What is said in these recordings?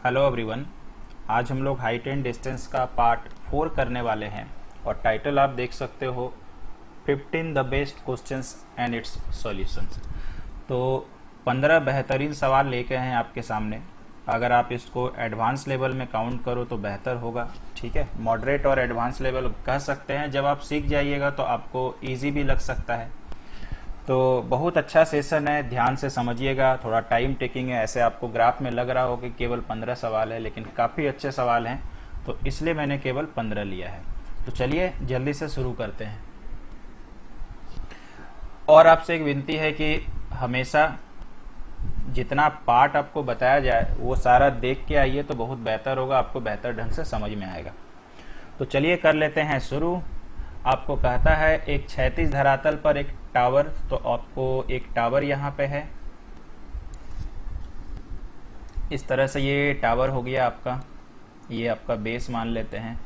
Hello everyone. आज हम लोग हाइट एंड डिस्टेंस का पार्ट 4 करने वाले हैं और टाइटल आप देख सकते हो 15 the best questions and it's solutions. तो 15 बेहतरीन सवाल लेके हैं आपके सामने। अगर आप इसको एडवांस लेवल में काउंट करो तो बेहतर होगा। ठीक है, मॉडरेट और एडवांस लेवल कह सकते हैं। जब आप सीख जाइएगा तो आपको ईजी भी लग सकता है। तो बहुत अच्छा सेशन है, ध्यान से समझिएगा। थोड़ा टाइम टेकिंग है, ऐसे आपको ग्राफ में लग रहा हो कि केवल 15 सवाल है, लेकिन काफ़ी अच्छे सवाल हैं, तो इसलिए मैंने केवल 15 लिया है। तो चलिए जल्दी से शुरू करते हैं। और आपसे एक विनती है कि हमेशा जितना पार्ट आपको बताया जाए वो सारा देख के आइए तो बहुत बेहतर होगा, आपको बेहतर ढंग से समझ में आएगा। तो चलिए कर लेते हैं शुरू। आपको कहता है एक क्षैतिज धरातल पर एक टावर, तो आपको एक टावर यहाँ पे है। इस तरह से ये टावर हो गया आपका, ये आपका बेस मान लेते हैं।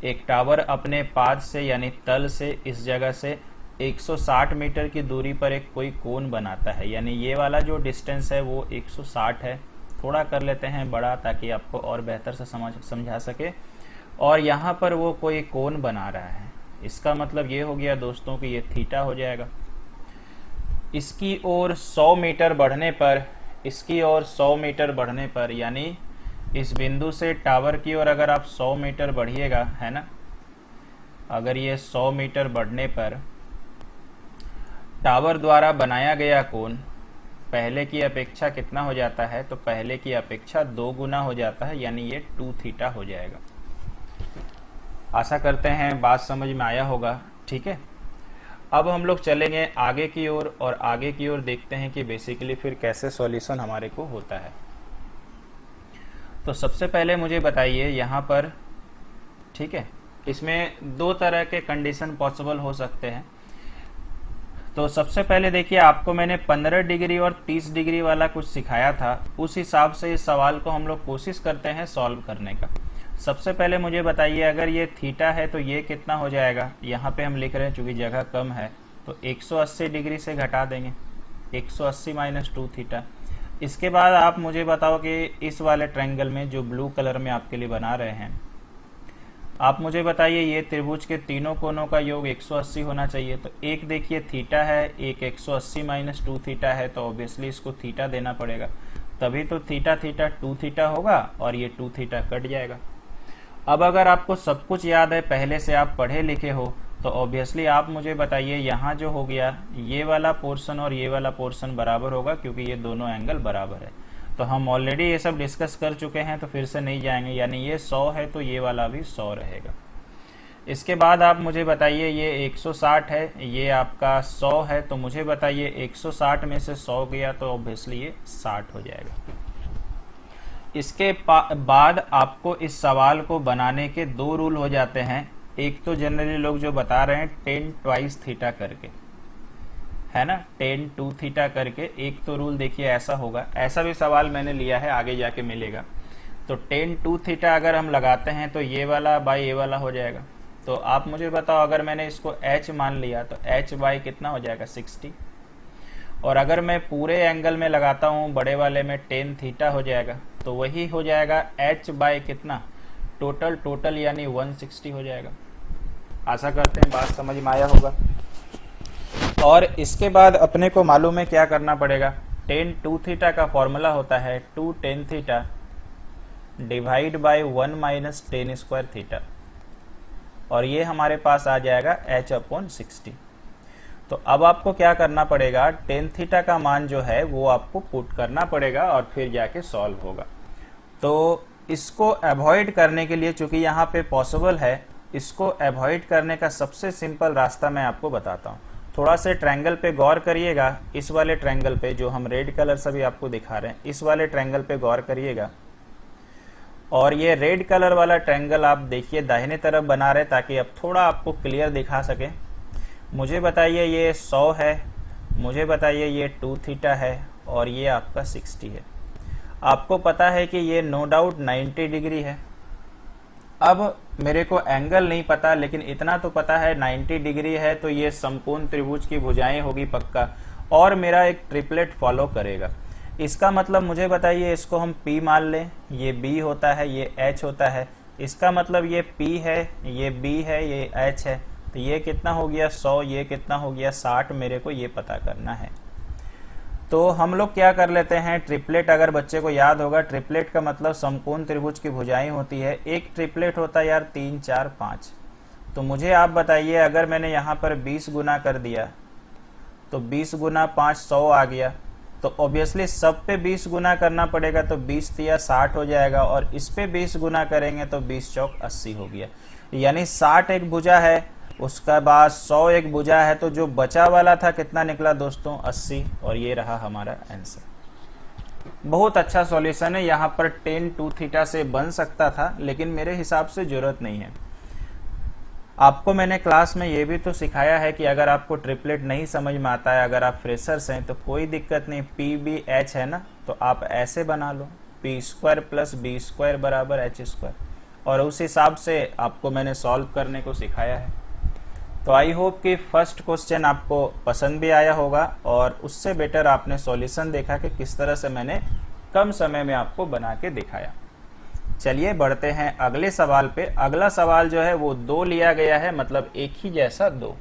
एक टावर अपने पाद से यानी तल से इस जगह से 160 मीटर की दूरी पर एक कोई कोण बनाता है, यानी ये वाला जो डिस्टेंस है वो 160 है। थोड़ा कर लेते हैं बड़ा ताकि आपको और बेहतर से समझा सके। और यहाँ पर वो कोई कोण बना रहा है, इसका मतलब ये हो गया दोस्तों कि ये थीटा हो जाएगा। इसकी ओर 100 मीटर बढ़ने पर, इसकी ओर 100 मीटर बढ़ने पर, यानी इस बिंदु से टावर की ओर अगर आप 100 मीटर बढ़िएगा, है ना, अगर ये 100 मीटर बढ़ने पर टावर द्वारा बनाया गया कोण पहले की अपेक्षा कितना हो जाता है, तो पहले की अपेक्षा 2 गुना हो जाता है, यानी ये 2 थीटा हो जाएगा। आशा करते हैं बात समझ में आया होगा। ठीक है, अब हम लोग चलेंगे आगे की ओर और आगे की ओर देखते हैं कि बेसिकली फिर कैसे सॉल्यूशन हमारे को होता है। तो सबसे पहले मुझे बताइए यहाँ पर, ठीक है, इसमें 2 तरह के कंडीशन पॉसिबल हो सकते हैं। तो सबसे पहले देखिए, आपको मैंने 15 डिग्री और 30 डिग्री वाला कुछ सिखाया था, उस हिसाब से इस सवाल को हम लोग कोशिश करते हैं सॉल्व करने का। सबसे पहले मुझे बताइए, अगर ये थीटा है तो ये कितना हो जाएगा। यहाँ पे हम लिख रहे हैं चूंकि जगह कम है तो 180 डिग्री से घटा देंगे, 180 माइनस 2 थीटा। इसके बाद आप मुझे बताओ कि इस वाले ट्रायंगल में जो ब्लू कलर में आपके लिए बना रहे हैं, आप मुझे बताइए ये त्रिभुज के तीनों कोनों का योग 180 होना चाहिए। तो एक देखिए थीटा है, एक 180 माइनस 2 थीटा है, तो ऑब्वियसली इसको थीटा देना पड़ेगा, तभी तो थीटा थीटा 2 थीटा होगा और ये 2 थीटा कट जाएगा। अब अगर आपको सब कुछ याद है, पहले से आप पढ़े लिखे हो, तो ऑब्वियसली आप मुझे बताइए यहाँ जो हो गया ये वाला पोर्शन और ये वाला पोर्शन बराबर होगा, क्योंकि ये दोनों एंगल बराबर है। तो हम ऑलरेडी ये सब डिस्कस कर चुके हैं तो फिर से नहीं जाएंगे, यानी ये 100 है तो ये वाला भी 100 रहेगा। इसके बाद आप मुझे बताइए ये 160 है, ये आपका 100 है, तो मुझे बताइए 160 में से 100 गया तो ऑब्वियसली ये 60 हो जाएगा। इसके बाद आपको इस सवाल को बनाने के 2 रूल हो जाते हैं। एक तो जनरली लोग जो बता रहे हैं 10 ट्वाइस थीटा करके, है ना, 10 2 थीटा करके। एक तो रूल देखिए ऐसा होगा, ऐसा भी सवाल मैंने लिया है, आगे जाके मिलेगा। तो 10 2 थीटा अगर हम लगाते हैं तो ये वाला बाई ये वाला हो जाएगा। तो आप मुझे बताओ, अगर मैंने इसको h मान लिया तो h बाई कितना हो जाएगा, 60। और अगर मैं पूरे एंगल में लगाता हूँ बड़े वाले में 10 थीटा हो जाएगा, तो वही हो जाएगा h बाय कितना, टोटल यानी 160 हो जाएगा। आशा करते हैं बात समझ में आया होगा। और इसके बाद अपने को मालूम है क्या करना पड़ेगा। 10 2 थीटा का फॉर्मूला होता है 2 10 theta divide by 1 minus 10 square theta, और ये हमारे पास आ जाएगा h अपॉन 60। तो अब आपको क्या करना पड़ेगा, 10 थीटा का मान जो है वो आपको पुट करना पड़ेगा और फिर जाके सॉल्व होगा। तो इसको अवॉइड करने के लिए, चूंकि यहाँ पे पॉसिबल है, इसको अवॉइड करने का सबसे सिंपल रास्ता मैं आपको बताता हूँ। थोड़ा से ट्रायंगल पे गौर करिएगा, इस वाले ट्रायंगल पे जो हम रेड कलर से भी आपको दिखा रहे हैं, इस वाले ट्रायंगल पे गौर करिएगा। और ये रेड कलर वाला ट्रायंगल आप देखिए दाहिने तरफ बना रहे ताकि अब थोड़ा आपको क्लियर दिखा सके। मुझे बताइए ये 100 है, मुझे बताइए ये 2 थीटा है और ये आपका 60 है। आपको पता है कि ये नो डाउट 90 डिग्री है। अब मेरे को एंगल नहीं पता, लेकिन इतना तो पता है 90 डिग्री है, तो ये समकोण त्रिभुज की भुजाएं होगी पक्का, और मेरा एक ट्रिपलेट फॉलो करेगा। इसका मतलब मुझे बताइए, इसको हम P मान लें, ये B होता है, ये H होता है, इसका मतलब ये P है, ये B है, ये H है, तो ये कितना हो गया 100, ये कितना हो गया 60, मेरे को ये पता करना है। तो हम लोग क्या कर लेते हैं, ट्रिपलेट, अगर बच्चे को याद होगा, ट्रिपलेट का मतलब समकोण त्रिभुज की भुजाएं होती है। एक ट्रिपलेट होता है यार 3 4 5। तो मुझे आप बताइए, अगर मैंने यहाँ पर 20 गुना कर दिया तो 20 गुना 5 100 आ गया, तो ऑब्वियसली सब पे 20 गुना करना पड़ेगा, तो 20 तिया 60 हो जाएगा, और इस पे 20 गुना करेंगे तो 20 चौक 80 हो गया। यानी 60 एक भुजा है, उसका बाद 100 एक भुजा है, तो जो बचा वाला था कितना निकला दोस्तों 80, और ये रहा हमारा आंसर। बहुत अच्छा सॉल्यूशन है। यहाँ पर tan 2 थीटा से बन सकता था, लेकिन मेरे हिसाब से जरूरत नहीं है। आपको मैंने क्लास में ये भी तो सिखाया है कि अगर आपको ट्रिपलेट नहीं समझ में आता है, अगर आप फ्रेशर्स हैं तो कोई दिक्कत नहीं, PBH है ना, तो आप ऐसे बना लो, P² + B² बराबर H², और उस हिसाब से आपको मैंने सॉल्व करने को सिखाया है। तो आई होप कि फर्स्ट क्वेश्चन आपको पसंद भी आया होगा, और उससे बेटर आपने सॉल्यूशन देखा कि किस तरह से मैंने कम समय में आपको बना के दिखाया। चलिए बढ़ते हैं अगले सवाल पे। अगला सवाल जो है वो 2 लिया गया है, मतलब एक ही जैसा 2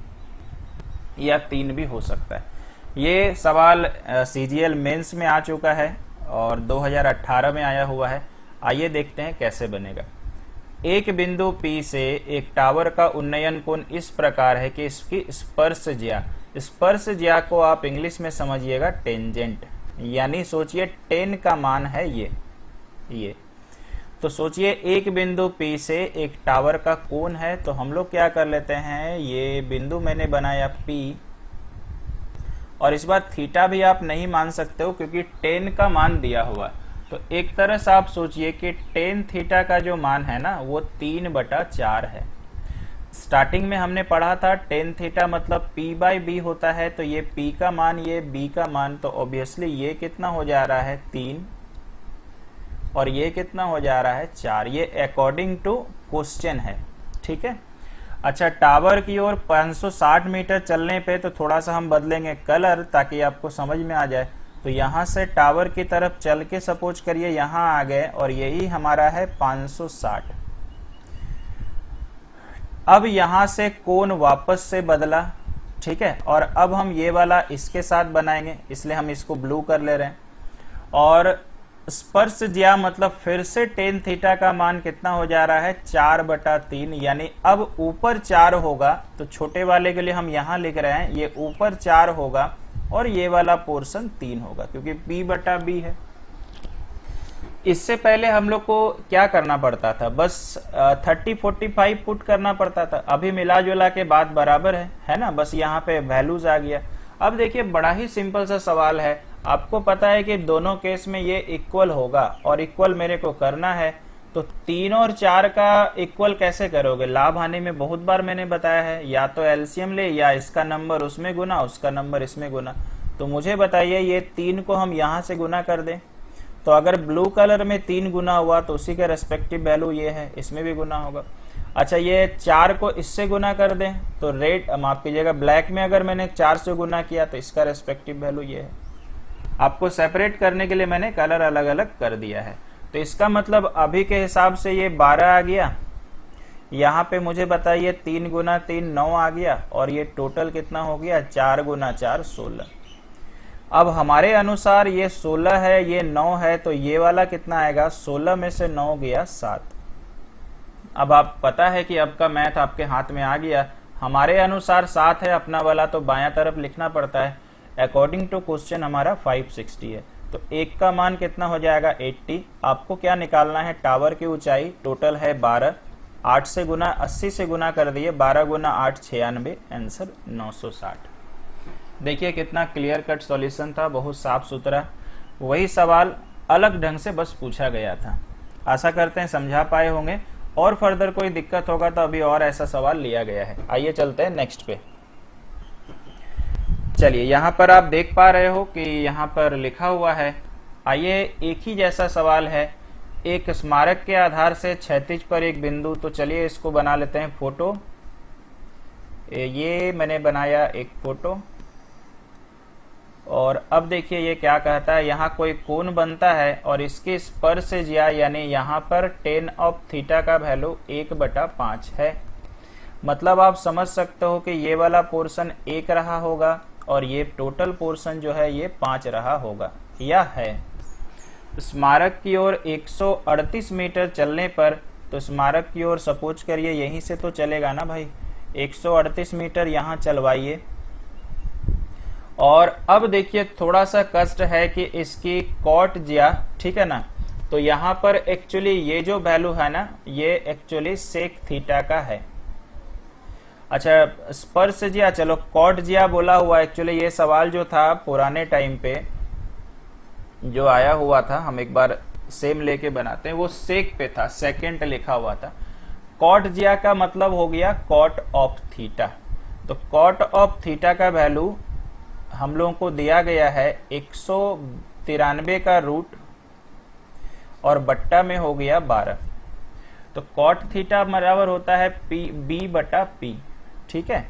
या 3 भी हो सकता है। ये सवाल CGL मेंस में आ चुका है और 2018 में आया हुआ है। आइए देखते हैं कैसे बनेगा। एक बिंदु P से एक टावर का उन्नयन कोण इस प्रकार है कि इसकी स्पर्श ज्या को आप इंग्लिश में समझिएगा टेंजेंट, यानी सोचिए 10 का मान है ये। तो सोचिए एक बिंदु P से एक टावर का कोण है, तो हम लोग क्या कर लेते हैं, ये बिंदु मैंने बनाया P, और इस बार थीटा भी आप नहीं मान सकते हो क्योंकि 10 का मान दिया हुआ है। तो एक तरह से आप सोचिए कि tan थीटा का जो मान है ना वो 3/4 है। स्टार्टिंग में हमने पढ़ा था tan थीटा मतलब P/B होता है, तो ये P का मान, ये B का मान, तो ऑब्वियसली ये कितना हो जा रहा है 3, और ये कितना हो जा रहा है 4। ये अकॉर्डिंग टू क्वेश्चन है, ठीक है। अच्छा, टावर की ओर 560 मीटर चलने पे तो थोड़ा सा हम बदलेंगे कलर ताकि आपको समझ में आ जाए। तो यहां से टावर की तरफ चल के सपोज करिए यहां आ गए, और यही हमारा है 560। अब यहां से कोण वापस से बदला, ठीक है, और अब हम ये वाला इसके साथ बनाएंगे, इसलिए हम इसको ब्लू कर ले रहे हैं। और स्पर्श ज्या मतलब फिर से tan थीटा का मान कितना हो जा रहा है 4/3, यानी अब ऊपर 4 होगा, तो छोटे वाले के लिए हम यहां लिख रहे हैं ये ऊपर 4 होगा, और ये वाला पोर्शन 3 होगा क्योंकि P/B है। इससे पहले हम लोग को क्या करना पड़ता था, बस 30-45 पुट करना पड़ता था। अभी मिला जुला के बात बराबर है ना, बस यहाँ पे वैल्यूज आ गया। अब देखिए बड़ा ही सिंपल सा सवाल है, आपको पता है कि दोनों केस में ये इक्वल होगा, और इक्वल मेरे को करना है, तो 3 और 4 का इक्वल कैसे करोगे, लाभ हानि में बहुत बार मैंने बताया है, या तो एलसीएम ले, या इसका नंबर उसमें गुना, उसका नंबर इसमें गुना। तो मुझे बताइए ये 3 को हम यहां से गुना कर दें, तो अगर ब्लू कलर में 3 गुना हुआ तो उसी का रेस्पेक्टिव वैल्यू ये है, इसमें भी गुना होगा। अच्छा, ये 4 को इससे गुना कर दें, तो रेड माफ कीजिएगा ब्लैक में अगर मैंने 4 से गुना किया तो इसका रेस्पेक्टिव वैल्यू ये है। आपको सेपरेट करने के लिए मैंने कलर अलग अलग कर दिया है। तो इसका मतलब अभी के हिसाब से ये 12 आ गया, यहाँ पे मुझे बताइए 3 गुना 3 9 आ गया, और ये टोटल कितना हो गया 4 गुना 4 16। अब हमारे अनुसार ये 16 है, ये 9 है, तो ये वाला कितना आएगा, 16 में से 9 गया 7। अब आप पता है कि अब का मैथ आपके हाथ में आ गया। हमारे अनुसार 7 है, अपना वाला तो बायां तरफ लिखना पड़ता है। अकॉर्डिंग टू क्वेश्चन हमारा 560 है, तो एक का मान कितना हो जाएगा 80। आपको क्या निकालना है, टावर की ऊंचाई टोटल है 12, 8 से गुना 80 से गुना कर दिए, 12 गुना 8 96, आंसर 960। देखिए कितना क्लियर कट सॉल्यूशन था, बहुत साफ सुथरा। वही सवाल अलग ढंग से बस पूछा गया था। आशा करते हैं समझा पाए होंगे, और फर्दर कोई दिक्कत होगा तो अभी और ऐसा सवाल लिया गया है। आइए चलते हैं नेक्स्ट पे। चलिए यहाँ पर आप देख पा रहे हो कि यहाँ पर लिखा हुआ है, आइए एक ही जैसा सवाल है, एक स्मारक के आधार से क्षैतिज पर एक बिंदु। तो चलिए इसको बना लेते हैं फोटो। ये मैंने बनाया एक फोटो, और अब देखिए ये क्या कहता है, यहाँ कोई कोण बनता है और इसके स्पर्शज्या यानी यहाँ पर टेन ऑफ थीटा का वैल्यू 1/5 है। मतलब आप समझ सकते हो कि ये वाला पोर्शन 1 रहा होगा और ये टोटल पोर्शन जो है ये 5 रहा होगा या है। स्मारक की ओर 138 मीटर चलने पर, तो स्मारक की ओर सपोज करिए यहीं से तो चलेगा ना भाई, 138 मीटर यहाँ चलवाइए। और अब देखिए थोड़ा सा कष्ट है कि इसकी कॉट ज्या, ठीक है ना, तो यहाँ पर एक्चुअली ये जो वैल्यू है ना ये एक्चुअली सेक थीटा का है। अच्छा स्पर्श ज्या, चलो कॉट ज्या बोला हुआ, एक्चुअली ये सवाल जो था पुराने टाइम पे जो आया हुआ था, हम एक बार सेम लेके बनाते हैं, वो सेक पे था, सेकेंड लिखा हुआ था। कॉट ज्या का मतलब हो गया कॉट ऑफ थीटा। तो कॉट ऑफ थीटा का वैल्यू हम लोगों को दिया गया है 193 का रूट और बट्टा में हो गया 12। तो कॉट थीटा बराबर होता है B/P, ठीक है।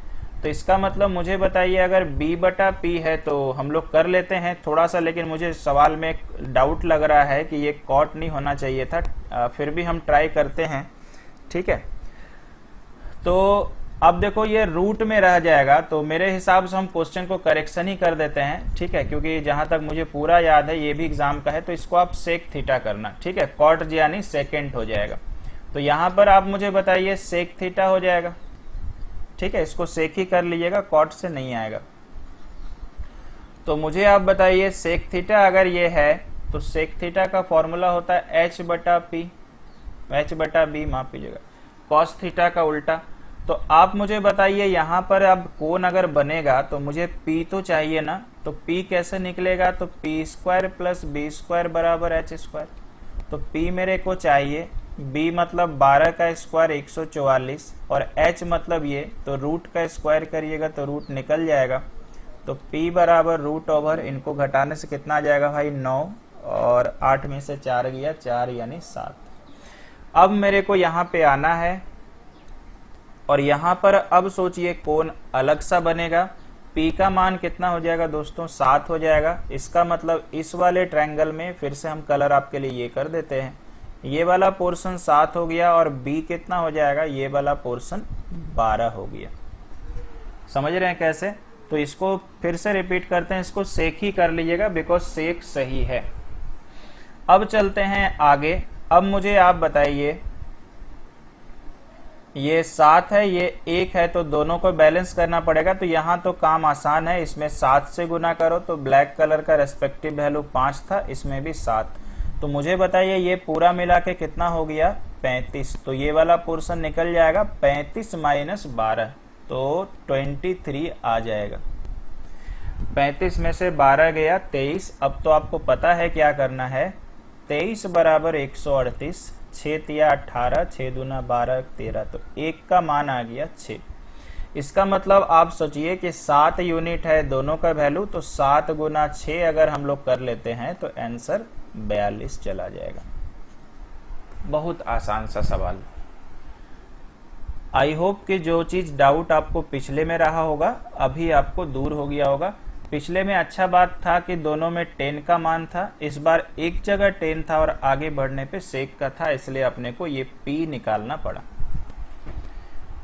तो इसका मतलब मुझे बताइए अगर B/P है तो हम लोग कर लेते हैं थोड़ा सा, लेकिन मुझे सवाल में डाउट लग रहा है कि ये कॉट नहीं होना चाहिए था, फिर भी हम ट्राई करते हैं, ठीक है। तो अब देखो ये रूट में रह जाएगा, तो मेरे हिसाब से हम क्वेश्चन को करेक्शन ही कर देते हैं, ठीक है, क्योंकि जहां तक मुझे पूरा याद है ये भी एग्जाम का है, तो इसको आप सेक थीटा करना, ठीक है, कॉट यानी सेकेंड हो जाएगा। तो यहां पर आप मुझे बताइए सेक थीटा हो जाएगा, ठीक है, इसको सेक ही कर लीजिएगा, कॉट से नहीं आएगा। तो मुझे आप बताइए सेक थीटा अगर ये है तो सेक थीटा का फॉर्मूला होता है H/P, H/B माफ कीजिएगा, कॉस थीटा का उल्टा। तो आप मुझे बताइए यहाँ पर अब कोण अगर बनेगा तो मुझे P तो चाहिए ना, तो P कैसे निकलेगा, तो P² + B² बराबर H²। तो P मेरे को चाहिए, B मतलब 12 का स्क्वायर 144 और H मतलब ये, तो रूट का स्क्वायर करिएगा तो रूट निकल जाएगा। तो P बराबर रूट ओवर, इनको घटाने से कितना आ जाएगा भाई 9 और 8 में से 4 गया 4 यानी 7। अब मेरे को यहाँ पे आना है और यहाँ पर अब सोचिए कोण अलग सा बनेगा। P का मान कितना हो जाएगा दोस्तों 7 हो जाएगा। इसका मतलब इस वाले ट्रायंगल में फिर से हम कलर आपके लिए ये कर देते हैं, ये वाला पोर्शन 7 हो गया और B कितना हो जाएगा, ये वाला पोर्शन 12 हो गया। समझ रहे हैं कैसे? तो इसको फिर से रिपीट करते हैं, इसको सेक ही कर लीजिएगा बिकॉज सेक सही है। अब चलते हैं आगे। अब मुझे आप बताइए ये 7 है ये 1 है, तो दोनों को बैलेंस करना पड़ेगा। तो यहाँ तो काम आसान है, इसमें 7 से गुना करो तो ब्लैक कलर का रेस्पेक्टिव वैल्यू 5 था, इसमें भी 7। तो मुझे बताइए ये पूरा मिला के कितना हो गया 35। तो ये वाला पोर्शन निकल जाएगा 35 - 12 तो 23 आ जाएगा। 35 में से 12 गया 23। अब तो आपको पता है क्या करना है, 23 बराबर 138, 6 तिया 18, 6 दूना 12 13, तो 1 का मान आ गया 6। इसका मतलब आप सोचिए कि 7 यूनिट है दोनों का वैल्यू, तो 7 गुना 6 अगर हम लोग कर लेते हैं तो आंसर 42 चला जाएगा। बहुत आसान सा सवाल। आई होप कि जो चीज डाउट आपको पिछले में रहा होगा अभी आपको दूर हो गया होगा। पिछले में अच्छा बात था कि दोनों में 10 का मान था, इस बार एक जगह 10 था और आगे बढ़ने पे सेक का था, इसलिए अपने को ये P निकालना पड़ा।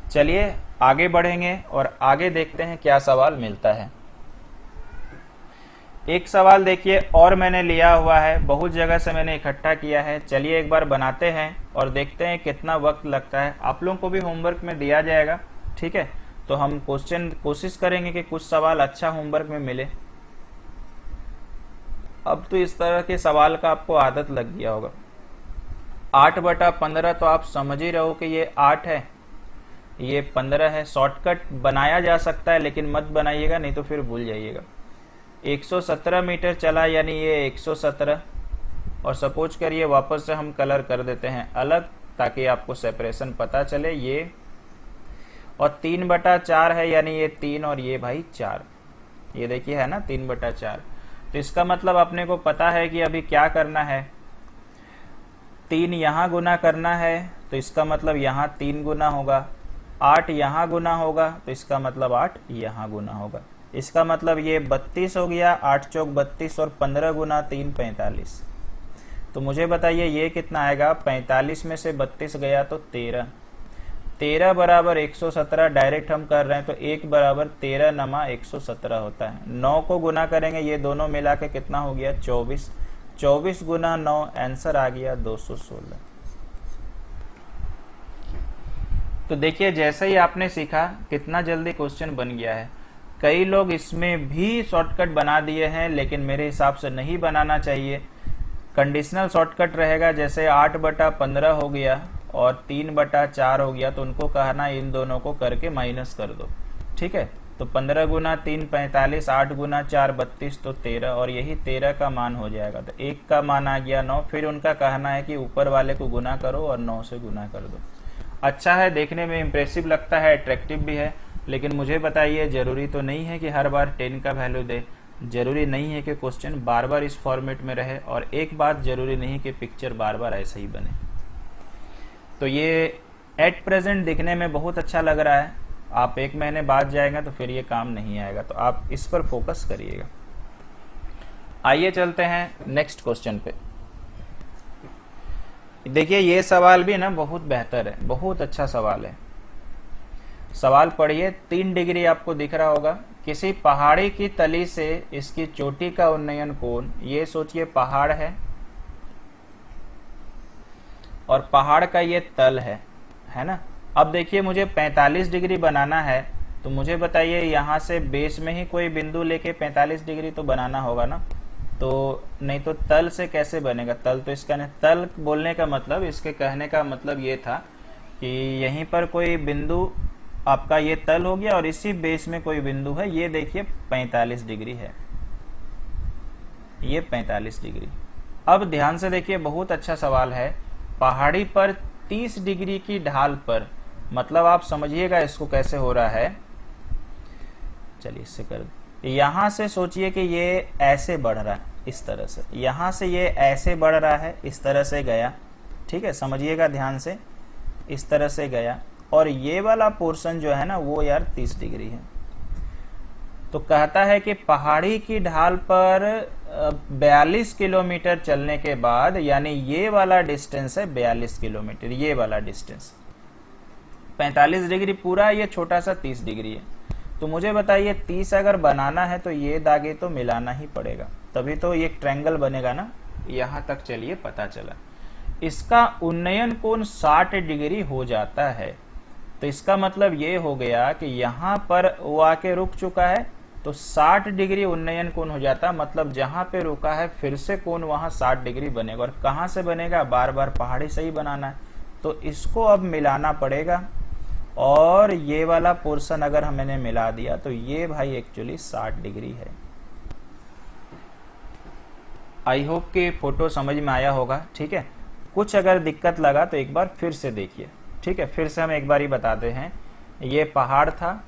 चलिए आगे बढ़ेंगे और आगे देखते हैं क्या सवाल मिलता है। एक सवाल देखिए और मैंने लिया हुआ है, बहुत जगह से मैंने इकट्ठा किया है। चलिए एक बार बनाते हैं और देखते हैं कितना वक्त लगता है। आप लोगों को भी होमवर्क में दिया जाएगा, ठीक है, तो हम कोशिश करेंगे कि कुछ सवाल अच्छा होमवर्क में मिले। अब तो इस तरह के सवाल का आपको आदत लग गया होगा। 8/15 तो आप समझ ही रहो कि ये 8 है, ये 15 है। शॉर्टकट बनाया जा सकता है लेकिन मत बनाइएगा, नहीं तो फिर भूल जाइएगा। 117 मीटर चला यानी ये 117, और सपोज करिए वापस से हम कलर कर देते हैं अलग ताकि आपको सेपरेशन पता चले। ये और 3/4 है यानी ये 3 और ये भाई 4, ये देखिए है ना 3/4। तो इसका मतलब अपने को पता है कि अभी क्या करना है, 3 यहां गुना करना है, तो इसका मतलब यहां 3 गुना होगा। 8 यहां गुना होगा तो इसका मतलब 8 यहां गुना होगा। इसका मतलब ये 32 हो गया, 8 चौक 32 और 15 गुना 3 45। तो मुझे बताइए ये कितना आएगा, 45 में से 32 गया तो 13, 13 बराबर 117 डायरेक्ट हम कर रहे हैं तो 1 बराबर 13 नमा 117 होता है। 9 को गुना करेंगे ये दोनों मिला के कितना हो गया 24, 24 गुना 9 आंसर आ गया 216। तो देखिए जैसे ही आपने सीखा कितना जल्दी क्वेश्चन बन गया है। कई लोग इसमें भी शॉर्टकट बना दिए हैं, लेकिन मेरे हिसाब से नहीं बनाना चाहिए। कंडीशनल शॉर्टकट रहेगा, जैसे 8/15 हो गया और 3/4 हो गया, तो उनको कहना इन दोनों को करके माइनस कर दो, ठीक है। तो 15 गुना 3 45, 8 गुना 4 32, तो 13, और यही 13 का मान हो जाएगा। तो 1 का मान आ गया 9। फिर उनका कहना है कि ऊपर वाले को गुना करो और 9 से गुना कर दो। अच्छा है, देखने में इम्प्रेसिव लगता है, अट्रैक्टिव भी है, लेकिन मुझे बताइए जरूरी तो नहीं है कि हर बार 10 का वैल्यू दे, जरूरी नहीं है कि क्वेश्चन बार बार इस फॉर्मेट में रहे, और एक बात जरूरी नहीं है कि पिक्चर बार बार ऐसे ही बने। तो ये एट प्रेजेंट दिखने में बहुत अच्छा लग रहा है, आप 1 महीने बाद जाएगा तो फिर ये काम नहीं आएगा, तो आप इस पर फोकस करिएगा। आइए चलते हैं नेक्स्ट क्वेश्चन पे। देखिए ये सवाल भी ना बहुत बेहतर है, बहुत अच्छा सवाल है। सवाल पढ़िए, 3 डिग्री आपको दिख रहा होगा। किसी पहाड़ी की तली से इसकी चोटी का उन्नयन कोण, ये सोचिए पहाड़ है और पहाड़ का ये तल है ना। अब देखिए मुझे 45 डिग्री बनाना है, तो मुझे बताइए यहाँ से बेस में ही कोई बिंदु लेके 45 डिग्री तो बनाना होगा ना। तो नहीं तो तल से कैसे बनेगा, तल तो इसका नहीं। तल बोलने का मतलब, इसके कहने का मतलब ये था कि यहीं पर कोई बिंदु आपका ये तल हो गया और इसी बेस में कोई बिंदु है, ये देखिए 45 डिग्री है, ये 45 डिग्री। अब ध्यान से देखिए, बहुत अच्छा सवाल है। पहाड़ी पर 30 डिग्री की ढाल पर, मतलब आप समझिएगा इसको कैसे हो रहा है। चलिए इससे कर, यहां से सोचिए कि ये ऐसे बढ़ रहा है, इस तरह से, यहां से ये ऐसे बढ़ रहा है, इस तरह से गया, ठीक है, समझिएगा ध्यान से, इस तरह से गया, और ये वाला पोर्शन जो है ना वो यार 30 डिग्री है। तो कहता है कि पहाड़ी की ढाल पर 42 किलोमीटर चलने के बाद, यानी ये वाला डिस्टेंस है 42 किलोमीटर, ये वाला डिस्टेंस 45 डिग्री पूरा, ये छोटा सा 30 डिग्री है। तो मुझे बताइए 30 अगर बनाना है तो ये दागे तो मिलाना ही पड़ेगा, तभी तो ये ट्रायंगल बनेगा ना। यहां तक चलिए पता चला। इसका उन्नयन कोण 60 डिग्री हो जाता है, तो इसका मतलब ये हो गया कि यहां पर वो आके रुक चुका है, तो 60 डिग्री उन्नयन कोण हो जाता, मतलब जहां पे रुका है फिर से कोण वहां 60 डिग्री बनेगा। और कहां से बनेगा, बार बार पहाड़ी से ही बनाना है, तो इसको अब मिलाना पड़ेगा। और ये वाला पोर्शन अगर हमने मिला दिया तो ये भाई एक्चुअली 60 डिग्री है। आई होप कि फोटो समझ में आया होगा, ठीक है। कुछ अगर दिक्कत लगा तो एक बार फिर से देखिए, ठीक है। फिर से हम एक बार ही बताते हैं। ये पहाड़ था,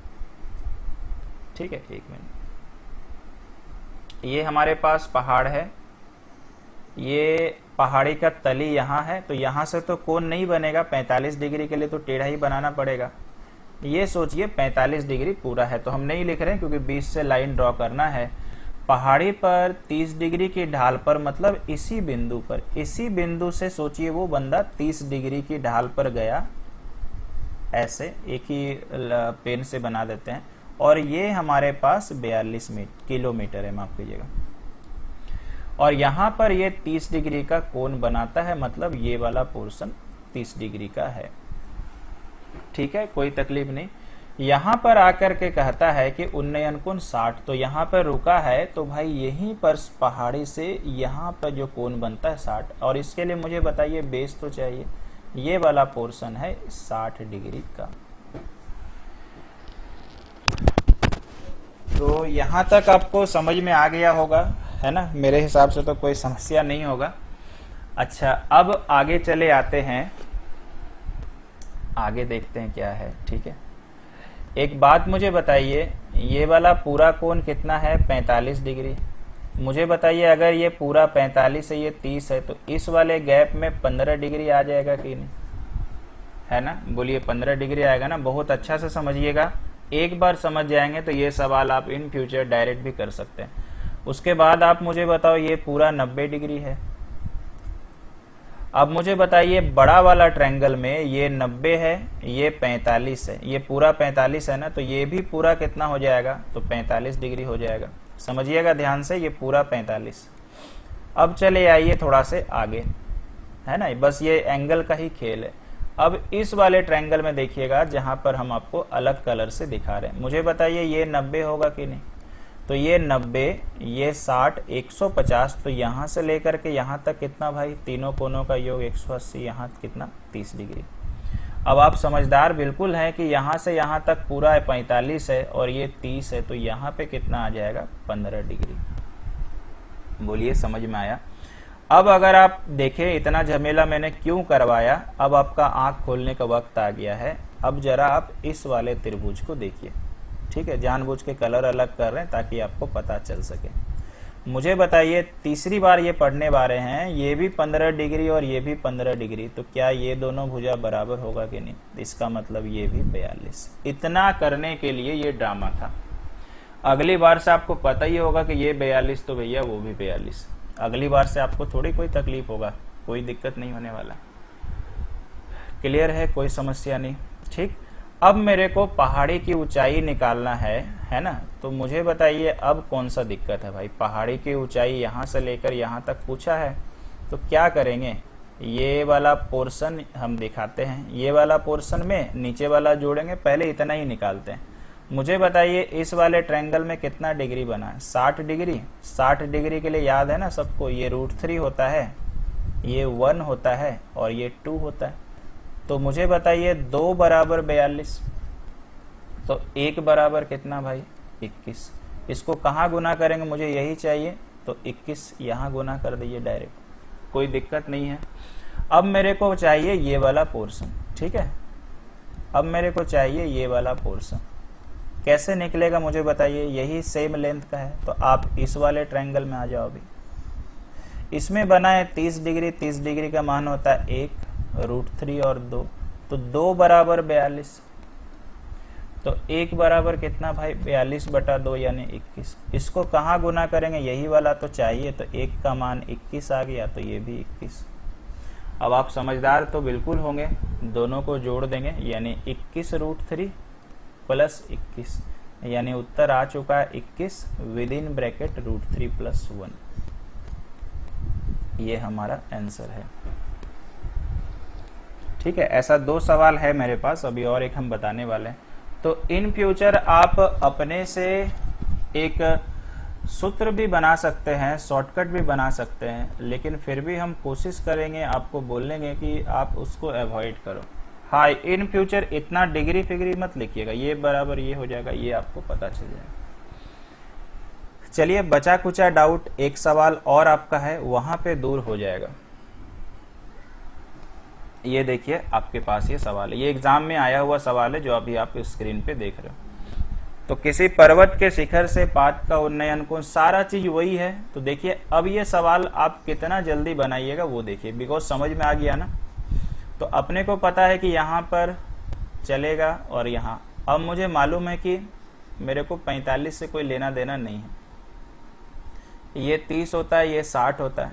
ठीक है, 1 मिनट, ये हमारे पास पहाड़ है, ये पहाड़ी का तली यहाँ है, तो यहाँ से तो कोण नहीं बनेगा, 45 डिग्री के लिए तो टेढ़ा ही बनाना पड़ेगा। ये सोचिए 45 डिग्री पूरा है, तो हम नहीं लिख रहे हैं क्योंकि 20 से लाइन ड्रॉ करना है। पहाड़ी पर 30 डिग्री की ढाल पर, मतलब इसी बिंदु पर, इसी बिंदु से सोचिए वो बंदा 30 डिग्री की ढाल पर गया, ऐसे एक ही पेन से बना देते हैं, और ये हमारे पास 42 किलोमीटर है, माफ कीजिएगा। और यहां पर ये 30 डिग्री का कोण बनाता है, मतलब ये वाला पोर्शन 30 डिग्री का है, ठीक है, कोई तकलीफ नहीं। यहां पर आकर के कहता है कि उन्नयन कोण 60, तो यहां पर रुका है, तो भाई यहीं पर पहाड़ी से यहां पर जो कोण बनता है 60, और इसके लिए मुझे बताइए बेस तो चाहिए, ये वाला पोर्शन है 60 डिग्री का। तो यहां तक आपको समझ में आ गया होगा, है ना, मेरे हिसाब से तो कोई समस्या नहीं होगा। अच्छा, अब आगे चले आते हैं, आगे देखते हैं क्या है, ठीक है। एक बात मुझे बताइए, ये वाला पूरा कोण कितना है, 45 डिग्री। मुझे बताइए अगर ये पूरा 45 है, ये 30 है, तो इस वाले गैप में 15 डिग्री आ जाएगा कि नहीं, है ना, बोलिए 15 डिग्री आएगा ना। बहुत अच्छा से समझिएगा, एक बार समझ जाएंगे तो ये सवाल आप इन फ्यूचर डायरेक्ट भी कर सकते हैं। उसके बाद आप मुझे बताओ, ये पूरा 90 डिग्री है। अब मुझे बताइए बड़ा वाला ट्रायंगल में ये 90 है, ये 45 है, ये पूरा 45 है ना, तो ये भी पूरा कितना हो जाएगा, तो 45 डिग्री हो जाएगा। समझिएगा ध्यान से, ये पूरा 45। अब चले आइए थोड़ा से आगे, है ना, बस ये एंगल का ही खेल है। अब इस वाले ट्रायंगल में देखिएगा जहां पर हम आपको अलग कलर से दिखा रहे हैं, मुझे बताइए ये 90 होगा कि नहीं। तो ये 90, ये 60, 150, तो यहां से लेकर के यहां तक कितना भाई, तीनों कोनों का योग 180, यहाँ कितना 30 डिग्री। अब आप समझदार बिल्कुल हैं कि यहां से यहां तक पूरा 45 है और ये 30 है, तो यहाँ पे कितना आ जाएगा, 15 डिग्री। बोलिए समझ में आया। अब अगर आप देखें इतना झमेला मैंने क्यों करवाया, अब आपका आंख खोलने का वक्त आ गया है। अब जरा आप इस वाले त्रिभुज को देखिए, ठीक है, जानबूझ के कलर अलग कर रहे हैं ताकि आपको पता चल सके। मुझे बताइए तीसरी बार ये पढ़ने वाले हैं, ये भी 15 डिग्री और ये भी 15 डिग्री, तो क्या ये दोनों भुजा बराबर होगा कि नहीं। इसका मतलब ये भी 42। इतना करने के लिए ये ड्रामा था। अगली बार से आपको पता ही होगा कि ये 42 तो भैया वो भी 42। अगली बार से आपको थोड़ी कोई तकलीफ होगा, कोई दिक्कत नहीं होने वाला। क्लियर है, कोई समस्या नहीं, ठीक। अब मेरे को पहाड़ी की ऊंचाई निकालना है ना, तो मुझे बताइए अब कौन सा दिक्कत है भाई। पहाड़ी की ऊंचाई यहां से लेकर यहां तक पूछा है, तो क्या करेंगे, ये वाला पोर्शन हम दिखाते हैं, ये वाला पोर्शन में नीचे वाला जोड़ेंगे, पहले इतना ही निकालते हैं। मुझे बताइए इस वाले ट्रायंगल में कितना डिग्री बना है, 60 डिग्री। 60 डिग्री के लिए याद है ना सबको, ये √3 होता है, ये 1 होता है और ये 2 होता है। तो मुझे बताइए 2 बराबर 42, तो 1 बराबर कितना भाई, 21। इसको कहाँ गुना करेंगे, मुझे यही चाहिए, तो 21 यहाँ गुना कर दीजिए डायरेक्ट, कोई दिक्कत नहीं है। अब मेरे को चाहिए ये वाला पोर्शन, ठीक है। अब मेरे को चाहिए ये वाला पोर्शन, कैसे निकलेगा मुझे बताइए, यही सेम लेंथ का है, तो आप इस वाले ट्रायंगल में आ जाओ। अभी इसमें बना है 30 डिग्री, 30 डिग्री का मान होता है 1, √3 और 2, तो 2 बराबर 42, तो 1 बराबर कितना भाई, 42/2 यानी 21। इसको कहाँ गुना करेंगे, यही वाला तो चाहिए, तो 1 का मान 21 आ गया, तो ये भी 21। अब आप समझदार तो बिल्कुल होंगे, दोनों को जोड़ देंगे, यानी 21 √3 प्लस 21, यानी उत्तर आ चुका है 21 विद इन ब्रैकेट √3 + 1। ये हमारा आंसर है, ठीक है। ऐसा 2 सवाल है मेरे पास, अभी और एक हम बताने वाले हैं। तो इन फ्यूचर आप अपने से एक सूत्र भी बना सकते हैं, शॉर्टकट भी बना सकते हैं, लेकिन फिर भी हम कोशिश करेंगे आपको बोलेंगे कि आप उसको अवॉइड करो। हाँ, इन फ्यूचर इतना डिग्री फिग्री मत लिखिएगा, ये बराबर ये हो जाएगा, ये आपको पता चल जाएगा। चलिए बचा कुचा डाउट एक सवाल और आपका है, वहां पे दूर हो जाएगा। ये देखिए आपके पास ये सवाल है, ये एग्जाम में आया हुआ सवाल है जो अभी आप स्क्रीन पे देख रहे हो। तो किसी पर्वत के शिखर से पात का उन्नयन कौन, सारा चीज वही है। तो देखिए अब ये सवाल आप कितना जल्दी बनाइएगा वो देखिए, बिकॉज समझ में आ गया ना। तो अपने को पता है कि यहाँ पर चलेगा और यहाँ, अब मुझे मालूम है कि मेरे को 45 से कोई लेना देना नहीं है, ये 30 होता है, ये 60 होता है।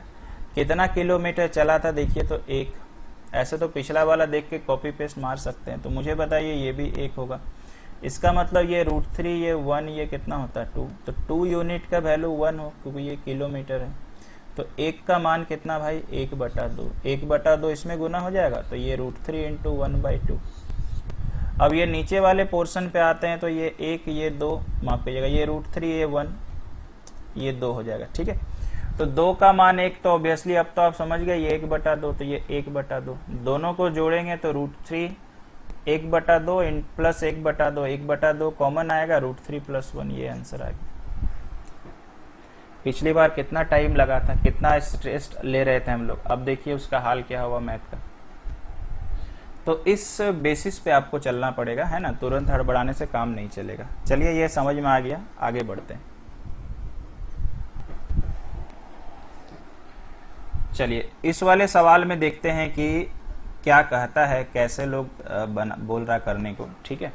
कितना किलोमीटर चला था देखिए, तो 1। ऐसे तो पिछला वाला देख के कॉपी पेस्ट मार सकते हैं। तो मुझे बताइए ये भी 1 होगा, इसका मतलब ये √3, ये 1, ये कितना होता है 2। तो 2 यूनिट का वैल्यू 1 हो, क्योंकि ये किलोमीटर है। तो 1 का मान कितना भाई, 1/2। 1/2 इसमें गुना हो जाएगा, तो ये √3 × 1/2। अब ये नीचे वाले पोर्शन पे आते हैं, तो ये 1, ये 2, माफ करिएगा, ये √3, ये 1, ये 2 हो जाएगा, ठीक है। तो 2 का मान 1, तो ऑब्वियसली अब तो आप समझ गए ये 1/2, तो ये 1/2, दोनों को जोड़ेंगे तो √3 1/2 प्लस 1/2, 1/2 कॉमन आएगा, √3 + 1, ये आंसर आ गया। पिछली बार कितना टाइम लगा था, कितना स्ट्रेस ले रहे थे हम लोग, अब देखिए उसका हाल क्या हुआ मैथ का। तो इस बेसिस पे आपको चलना पड़ेगा, है ना, तुरंत हड़बड़ाने से काम नहीं चलेगा। चलिए ये समझ में आ गया, आगे बढ़ते हैं। चलिए इस वाले सवाल में देखते हैं कि क्या कहता है, कैसे लोग बोल रहा करने को, ठीक है।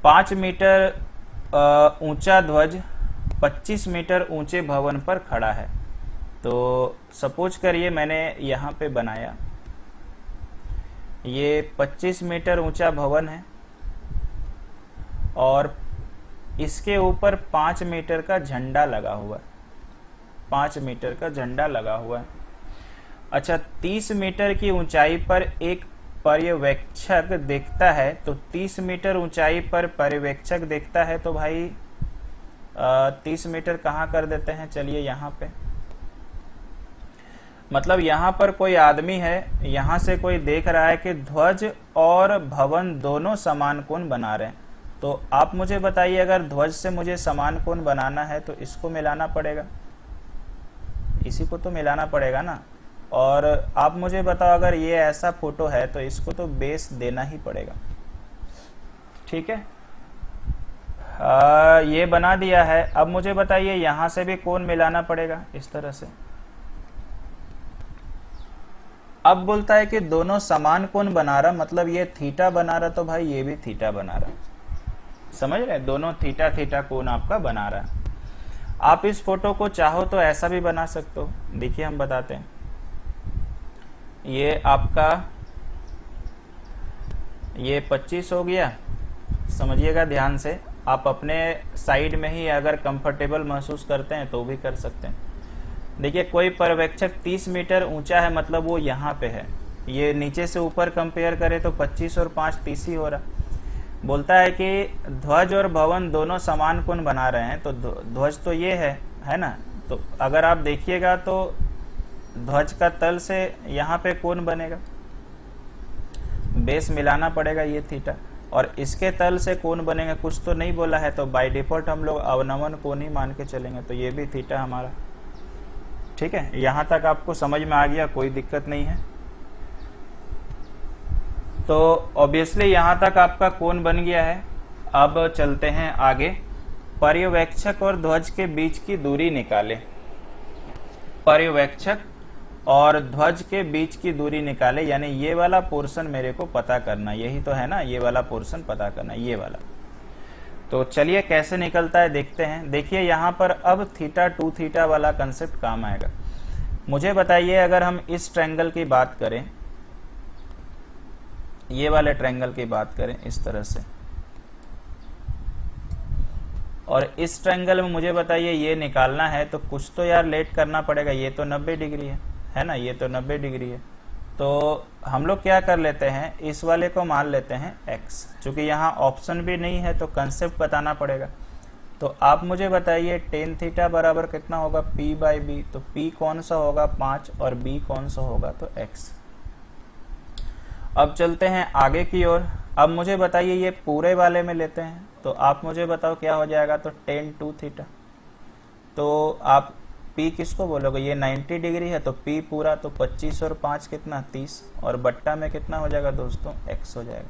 5 मीटर ऊंचा ध्वज 25 मीटर ऊंचे भवन पर खड़ा है। तो सपोज करिए मैंने यहाँ पे बनाया, ये 25 मीटर ऊंचा भवन है और इसके ऊपर 5 मीटर का झंडा लगा हुआ है, 5 मीटर का झंडा लगा हुआ है। अच्छा, 30 मीटर की ऊंचाई पर एक पर्यवेक्षक देखता है, तो 30 मीटर ऊंचाई पर पर्यवेक्षक देखता है, तो भाई 30 मीटर कहाँ कर देते हैं, चलिए यहाँ पे, मतलब यहाँ पर कोई आदमी है, यहाँ से कोई देख रहा है कि ध्वज और भवन दोनों समान कोण बना रहे हैं। तो आप मुझे बताइए, अगर ध्वज से मुझे समान कोण बनाना है तो इसको मिलाना पड़ेगा, इसी को तो मिलाना पड़ेगा ना। और आप मुझे बताओ, अगर ये ऐसा फोटो है तो इसको तो बेस देना ही पड़ेगा, ठीक है। ये बना दिया है। अब मुझे बताइए, यहां से भी कोण मिलाना पड़ेगा इस तरह से। अब बोलता है कि दोनों समान कोण बना रहा, मतलब ये थीटा बना रहा, तो भाई ये भी थीटा बना रहा, समझ रहे, दोनों थीटा थीटा कोण आपका बना रहा है। आप इस फोटो को चाहो तो ऐसा भी बना सकते हो, देखिए हम बताते हैं। ये आपका ये 25 हो गया, समझिएगा ध्यान से। आप अपने साइड में ही अगर कंफर्टेबल महसूस करते हैं तो भी कर सकते हैं। देखिए, कोई पर्यवेक्षक 30 मीटर ऊंचा है, मतलब वो यहाँ पे है। ये नीचे से ऊपर कंपेयर करें तो 25 और 5 30 ही हो रहा। बोलता है कि ध्वज और भवन दोनों समान कोण बना रहे हैं, तो ध्वज तो ये है ना। तो अगर आप देखिएगा तो ध्वज का तल से यहाँ पे कोण बनेगा, बेस मिलाना पड़ेगा, ये थीटा, और इसके तल से कोण बनेगा। कुछ तो नहीं बोला है, तो बाय डिफॉल्ट हम लोग अवनमन कोण ही मान के चलेंगे, तो ये भी थीटा हमारा, ठीक है। यहां तक आपको समझ में आ गया, कोई दिक्कत नहीं है। तो ऑब्वियसली यहां तक आपका कोण बन गया है। अब चलते हैं आगे। पर्यवेक्षक और ध्वज के बीच की दूरी निकाले। पर्यवेक्षक और ध्वज के बीच की दूरी निकाले, यानी ये वाला पोर्शन मेरे को पता करना, यही तो है ना, ये वाला पोर्शन पता करना, ये वाला। तो चलिए कैसे निकलता है देखते हैं। देखिए यहाँ पर अब थीटा टू थीटा वाला कंसेप्ट काम आएगा। मुझे बताइए, अगर हम इस ट्रायंगल की बात करें, ये वाले ट्रायंगल की बात करें इस तरह से, और इस ट्रायंगल में मुझे बताइए ये निकालना है, तो कुछ तो यार लेट करना पड़ेगा। ये तो 90 डिग्री है ना, ये तो 90 डिग्री है। तो हम लोग क्या कर लेते हैं, इस वाले को मान लेते हैं x, चूंकि यहाँ ऑप्शन भी नहीं है तो कंसेप्ट बताना पड़ेगा। तो आप मुझे बताइए टेन थीटा बराबर कितना होगा, p बाई बी। तो p कौन सा होगा 5 और b कौन सा होगा, तो x। अब चलते हैं आगे की ओर। अब मुझे बताइए ये पूरे वाले में लेते हैं, तो आप मुझे बताओ क्या हो जाएगा, तो टेन टू थीटा। तो आप P किसको बोलोगे, ये 90 डिग्री है, तो P पूरा, तो 25 और 5 कितना 30, और बट्टा में कितना हो जाएगा दोस्तों, x हो जाएगा।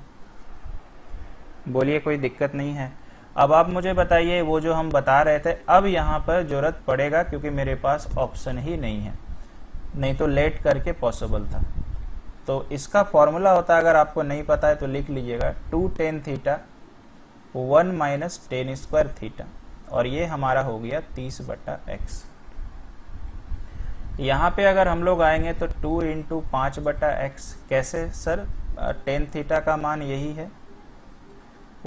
बोलिए कोई दिक्कत नहीं है। अब आप मुझे बताइए, वो जो हम बता रहे थे, अब यहाँ पर जरूरत पड़ेगा क्योंकि मेरे पास ऑप्शन ही नहीं है, नहीं तो लेट करके पॉसिबल था। तो इसका फॉर्मूला होता है, अगर आपको नहीं पता है तो लिख लीजिएगा, 2 tan theta 1 minus tan square theta, और ये हमारा हो गया 30 बटा x। यहाँ पे अगर हम लोग आएंगे तो 2 इंटू 5 बटा x, कैसे सर, टेन थीटा का मान यही है,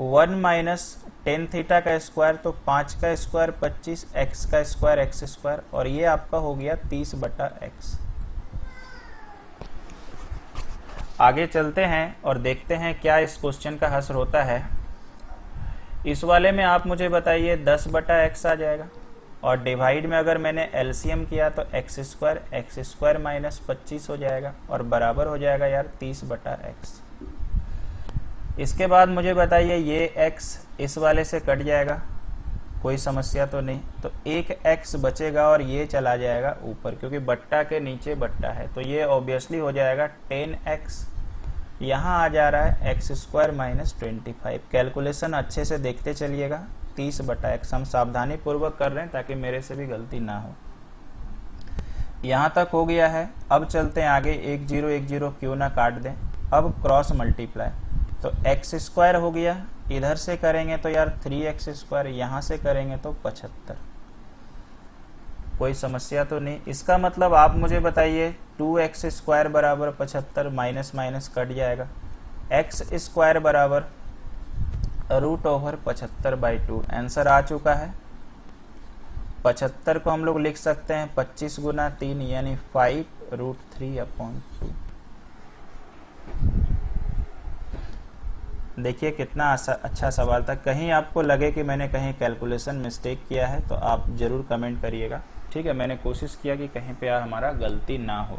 1 माइनस टेन थीटा का स्क्वायर, तो 5 का स्क्वायर 25, x का स्क्वायर x स्क्वायर, और ये आपका हो गया 30 बटा x। आगे चलते हैं और देखते हैं क्या इस क्वेश्चन का हश्र होता है। इस वाले में आप मुझे बताइए 10 बटा x आ जाएगा, और डिवाइड में अगर मैंने एलसीएम किया तो एक्स स्क्वायर माइनस 25 हो जाएगा, और बराबर हो जाएगा यार 30 बटा x। इसके बाद मुझे बताइए ये x इस वाले से कट जाएगा, कोई समस्या तो नहीं, तो एक x बचेगा और ये चला जाएगा ऊपर, क्योंकि बट्टा के नीचे बट्टा है, तो ये ऑब्वियसली हो जाएगा 10x, यहाँ आ जा रहा है एक्स स्क्वायर माइनस 25। कैलकुलेशन अच्छे से देखते चलिएगा, 30 बटा x हम सावधानी पूर्वक कर रहे हैं ताकि मेरे से भी गलती ना हो। यहाँ तक हो गया है। अब चलते हैं आगे, 1 0 1 0 क्यों ना काट दें। अब क्रॉस मल्टीप्लाई, तो एक्स स्क्वायर हो गया इधर से करेंगे तो यार 3x², यहाँ से करेंगे तो 75। कोई समस्या तो नहीं। इसका मतलब आप मुझे बताइए 2x² बराबर 75, माइनस माइनस कट जाएगा, x² बराबर √75/2। आंसर आ चुका है। 75 को हम लोग लिख सकते हैं 25 गुना 3 यानी 5√3/2। देखिए कितना अच्छा सवाल था। कहीं आपको लगे कि मैंने कहीं कैलकुलेशन मिस्टेक किया है तो आप जरूर कमेंट करिएगा, ठीक है। मैंने कोशिश किया कि कहीं पे हमारा गलती ना हो।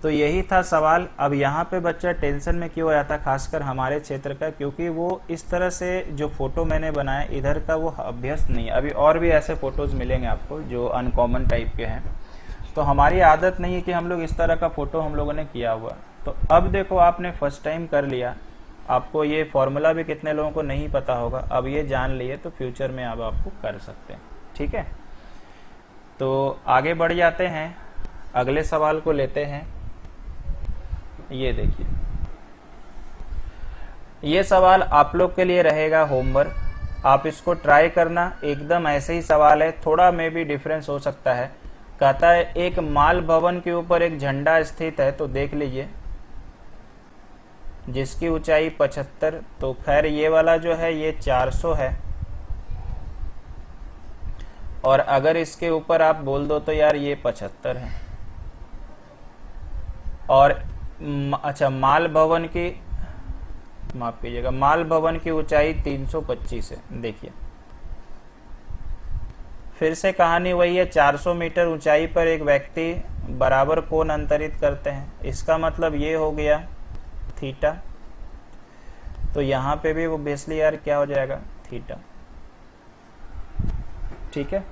तो यही था सवाल। अब यहाँ पे बच्चा टेंशन में क्यों आया था, खासकर हमारे क्षेत्र का, क्योंकि वो इस तरह से जो फोटो मैंने बनाया इधर का वो अभ्यस्त नहीं है। अभी और भी ऐसे फोटोज मिलेंगे आपको जो अनकॉमन टाइप के हैं, तो हमारी आदत नहीं है कि हम लोग इस तरह का फोटो हम लोगों ने किया हुआ। तो अब देखो आपने फर्स्ट टाइम कर लिया, आपको ये फॉर्मूला भी कितने लोगों को नहीं पता होगा, अब ये जान लिए तो फ्यूचर में अब आपको कर सकते हैं, ठीक है। तो आगे बढ़ जाते हैं, अगले सवाल को लेते हैं। ये देखिए, ये सवाल आप लोग के लिए रहेगा होमवर्क, आप इसको ट्राई करना। एकदम ऐसे ही सवाल है, थोड़ा में भी डिफरेंस हो सकता है। कहता है एक माल भवन के ऊपर एक झंडा स्थित है, तो देख लीजिए जिसकी ऊंचाई 75, तो खैर ये वाला जो है ये 400 है, और अगर इसके ऊपर आप बोल दो तो यार ये 75 है। और अच्छा, माल भवन की, माफ कीजिएगा, माल भवन की ऊंचाई 325 है। देखिए फिर से कहानी वही है, 400 मीटर ऊंचाई पर एक व्यक्ति बराबर कोण अंतरित करते हैं, इसका मतलब ये हो गया थीटा। तो यहाँ पे भी वो बेसली यार क्या हो जाएगा, थीटा, ठीक है।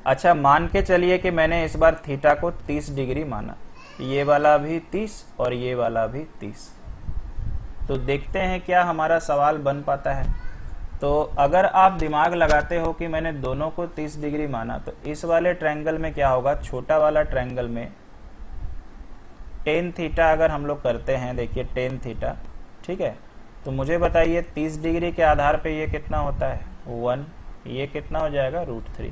अच्छा, मान के चलिए कि मैंने इस बार थीटा को 30 डिग्री माना, ये वाला भी 30 और ये वाला भी 30। तो देखते हैं क्या हमारा सवाल बन पाता है। तो अगर आप दिमाग लगाते हो कि मैंने दोनों को 30 डिग्री माना, तो इस वाले ट्रायंगल में क्या होगा, छोटा वाला ट्रायंगल में टेन थीटा अगर हम लोग करते हैं, देखिए टेन थीटा, ठीक है। तो मुझे बताइए 30 डिग्री के आधार पे ये कितना होता है, 1, ये कितना हो जाएगा, √3।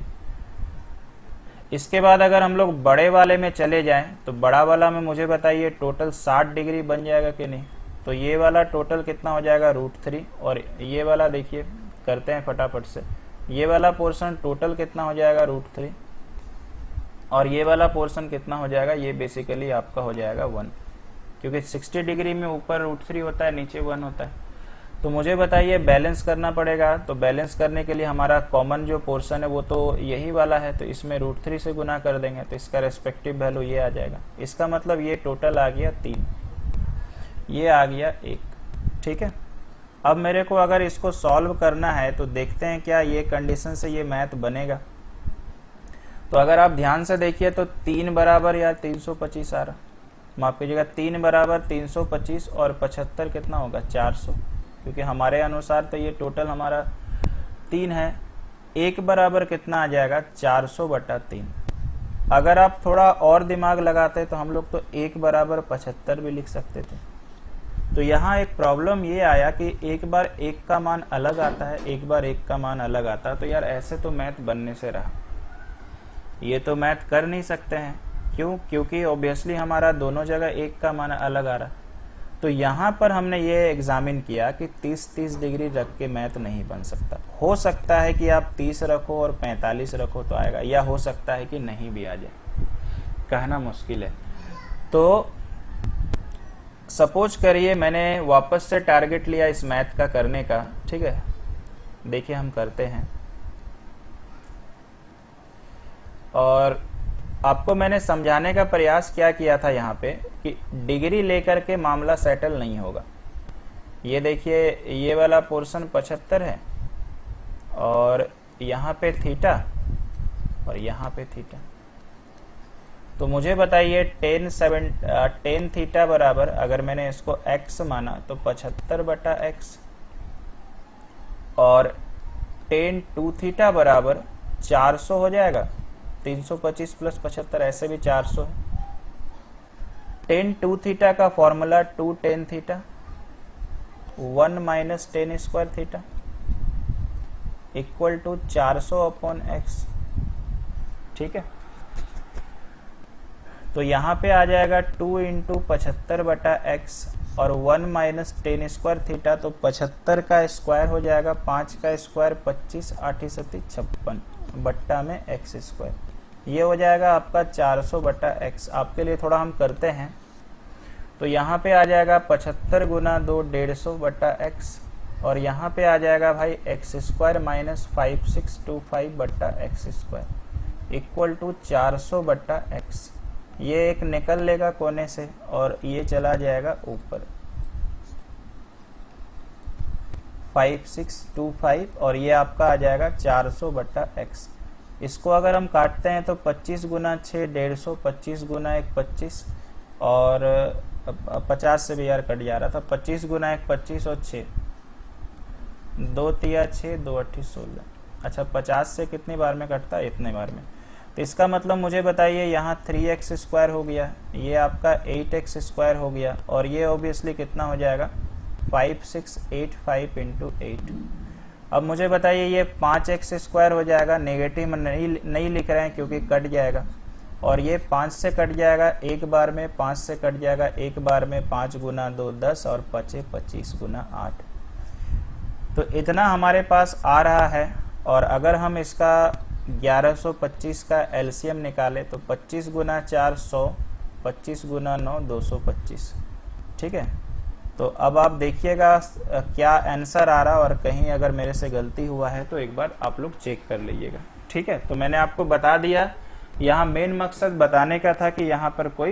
इसके बाद अगर हम लोग बड़े वाले में चले जाएं, तो बड़ा वाला में मुझे बताइए टोटल 60 डिग्री बन जाएगा कि नहीं। तो ये वाला टोटल कितना हो जाएगा, √3, और ये वाला देखिए करते हैं फटाफट से, ये वाला पोर्शन टोटल कितना हो जाएगा, √3, और ये वाला पोर्शन कितना हो जाएगा, ये बेसिकली आपका हो जाएगा 1, क्योंकि 60 डिग्री में ऊपर √3 होता है, नीचे 1 होता है। तो मुझे बताइए बैलेंस करना पड़ेगा, तो बैलेंस करने के लिए हमारा कॉमन जो पोर्शन है वो तो यही वाला है, तो इसमें √3 से गुना कर देंगे तो इसका रेस्पेक्टिव वैल्यू ये आ जाएगा। इसका मतलब ये टोटल आ गया 3, ये आ गया 1, ठीक है। अब मेरे को अगर इसको सॉल्व करना है तो देखते हैं क्या ये कंडीशन से ये मैथ बनेगा। तो अगर आप ध्यान से देखिए तो 3 बराबर यार 325 आ रहा, माफ कीजिएगा 3 बराबर 325 और 75 कितना होगा, 400, क्योंकि हमारे अनुसार तो ये टोटल हमारा 3 है। 1 बराबर कितना आ जाएगा, 400/3। अगर आप थोड़ा और दिमाग लगाते तो हम लोग तो 1 बराबर 75 भी लिख सकते थे। तो यहाँ एक प्रॉब्लम ये आया कि एक बार 1 का मान अलग आता है, एक बार 1 का मान अलग आता है। तो यार ऐसे तो मैथ बनने से रहा, ये तो मैथ कर नहीं सकते हैं। क्यों, क्योंकि ऑब्वियसली हमारा दोनों जगह 1 का मान अलग आ रहा। तो यहाँ पर हमने ये एग्जामिन किया कि 30-30 डिग्री रख के मैथ नहीं बन सकता। हो सकता है कि आप 30 रखो और 45 रखो तो आएगा, या हो सकता है कि नहीं भी आ जाए, कहना मुश्किल है। तो सपोज करिए मैंने वापस से टारगेट लिया इस मैथ का करने का, ठीक है। देखिए हम करते हैं, और आपको मैंने समझाने का प्रयास क्या किया था यहाँ पे कि डिग्री लेकर के मामला सेटल नहीं होगा। ये देखिए ये वाला पोर्शन 75 है, और यहाँ पे थीटा और यहाँ पे थीटा। तो मुझे बताइए टेन थीटा बराबर, अगर मैंने इसको x माना तो 75/x, और टेन 2 थीटा बराबर 400 हो जाएगा, 325 + 75 ऐसे भी 400 है। टेन 2 थीटा का formula 2 tan theta, 1 minus tan square theta equal to 400 upon x. ठीक है, तो यहाँ पे आ जाएगा 2 इंटू 75 बटा एक्स और 1 माइनस टेन स्क्वायर थीटा, तो 75 का स्क्वायर हो जाएगा 5 का स्क्वायर 25, 8 सती 56 बट्टा में एक्स स्क्वायर। ये हो जाएगा आपका 400 बटा एक्स। आपके लिए थोड़ा हम करते हैं, तो यहाँ पे आ जाएगा 75 गुना 2 150 बटा एक्स और यहाँ पे आ जाएगा भाई एक्स स्क्वायर माइनस 5625 बट्टा एक्स स्क्वायर इक्वल टू 400 बट्टा एक्स। ये एक निकल लेगा कोने से और ये चला जाएगा ऊपर 5625 और ये आपका आ जाएगा 400 बट्टा एक्स। इसको अगर हम काटते हैं तो 25 गुना 6 150, 25 गुना 1 25 और 50 से भी यार कट जा रहा था, 25 गुना 1 25 और 6 2 तिया 6 2 8 16। अच्छा 50 से कितनी बार में कटता है? इतने बार में। तो इसका मतलब मुझे बताइए यहाँ 3x स्क्वायर हो गया, ये आपका 8x स्क्वायर हो गया और ये ऑब्वियसली कितना हो जाएगा 5685 इंटू 8। अब मुझे बताइए ये 5x स्क्वायर हो जाएगा, नेगेटिव नहीं लिख रहे हैं क्योंकि कट जाएगा और ये 5 से कट जाएगा एक बार में, 5 से कट जाएगा एक बार में, 5 गुना 2 10 और 25 गुना 8। तो इतना हमारे पास आ रहा है और अगर हम इसका 1125 का एलसीएम निकाले तो 25 गुना 4 100, 25 गुना 9 225। ठीक है, तो अब आप देखिएगा क्या आंसर आ रहा और कहीं अगर मेरे से गलती हुआ है तो एक बार आप लोग चेक कर लीजिएगा। ठीक है, तो मैंने आपको बता दिया, यहाँ मेन मकसद बताने का था कि यहाँ पर कोई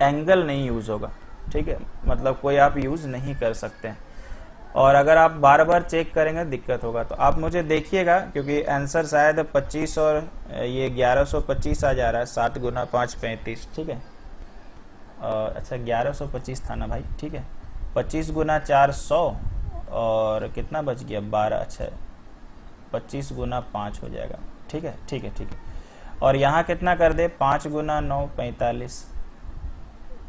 एंगल नहीं यूज होगा। ठीक है, मतलब कोई आप यूज नहीं कर सकते हैं और अगर आप बार बार चेक करेंगे दिक्कत होगा। तो आप मुझे देखिएगा क्योंकि आंसर शायद 25 और ये 1125 आ जा रहा है, 7 गुना 5 35। ठीक है, अच्छा 1125 था ना भाई। ठीक है, 25 गुना 4 100 और कितना बच गया 12। अच्छा 25 गुना 5 हो जाएगा। ठीक है ठीक है ठीक है, और यहाँ कितना कर दे 5 गुना 9 45,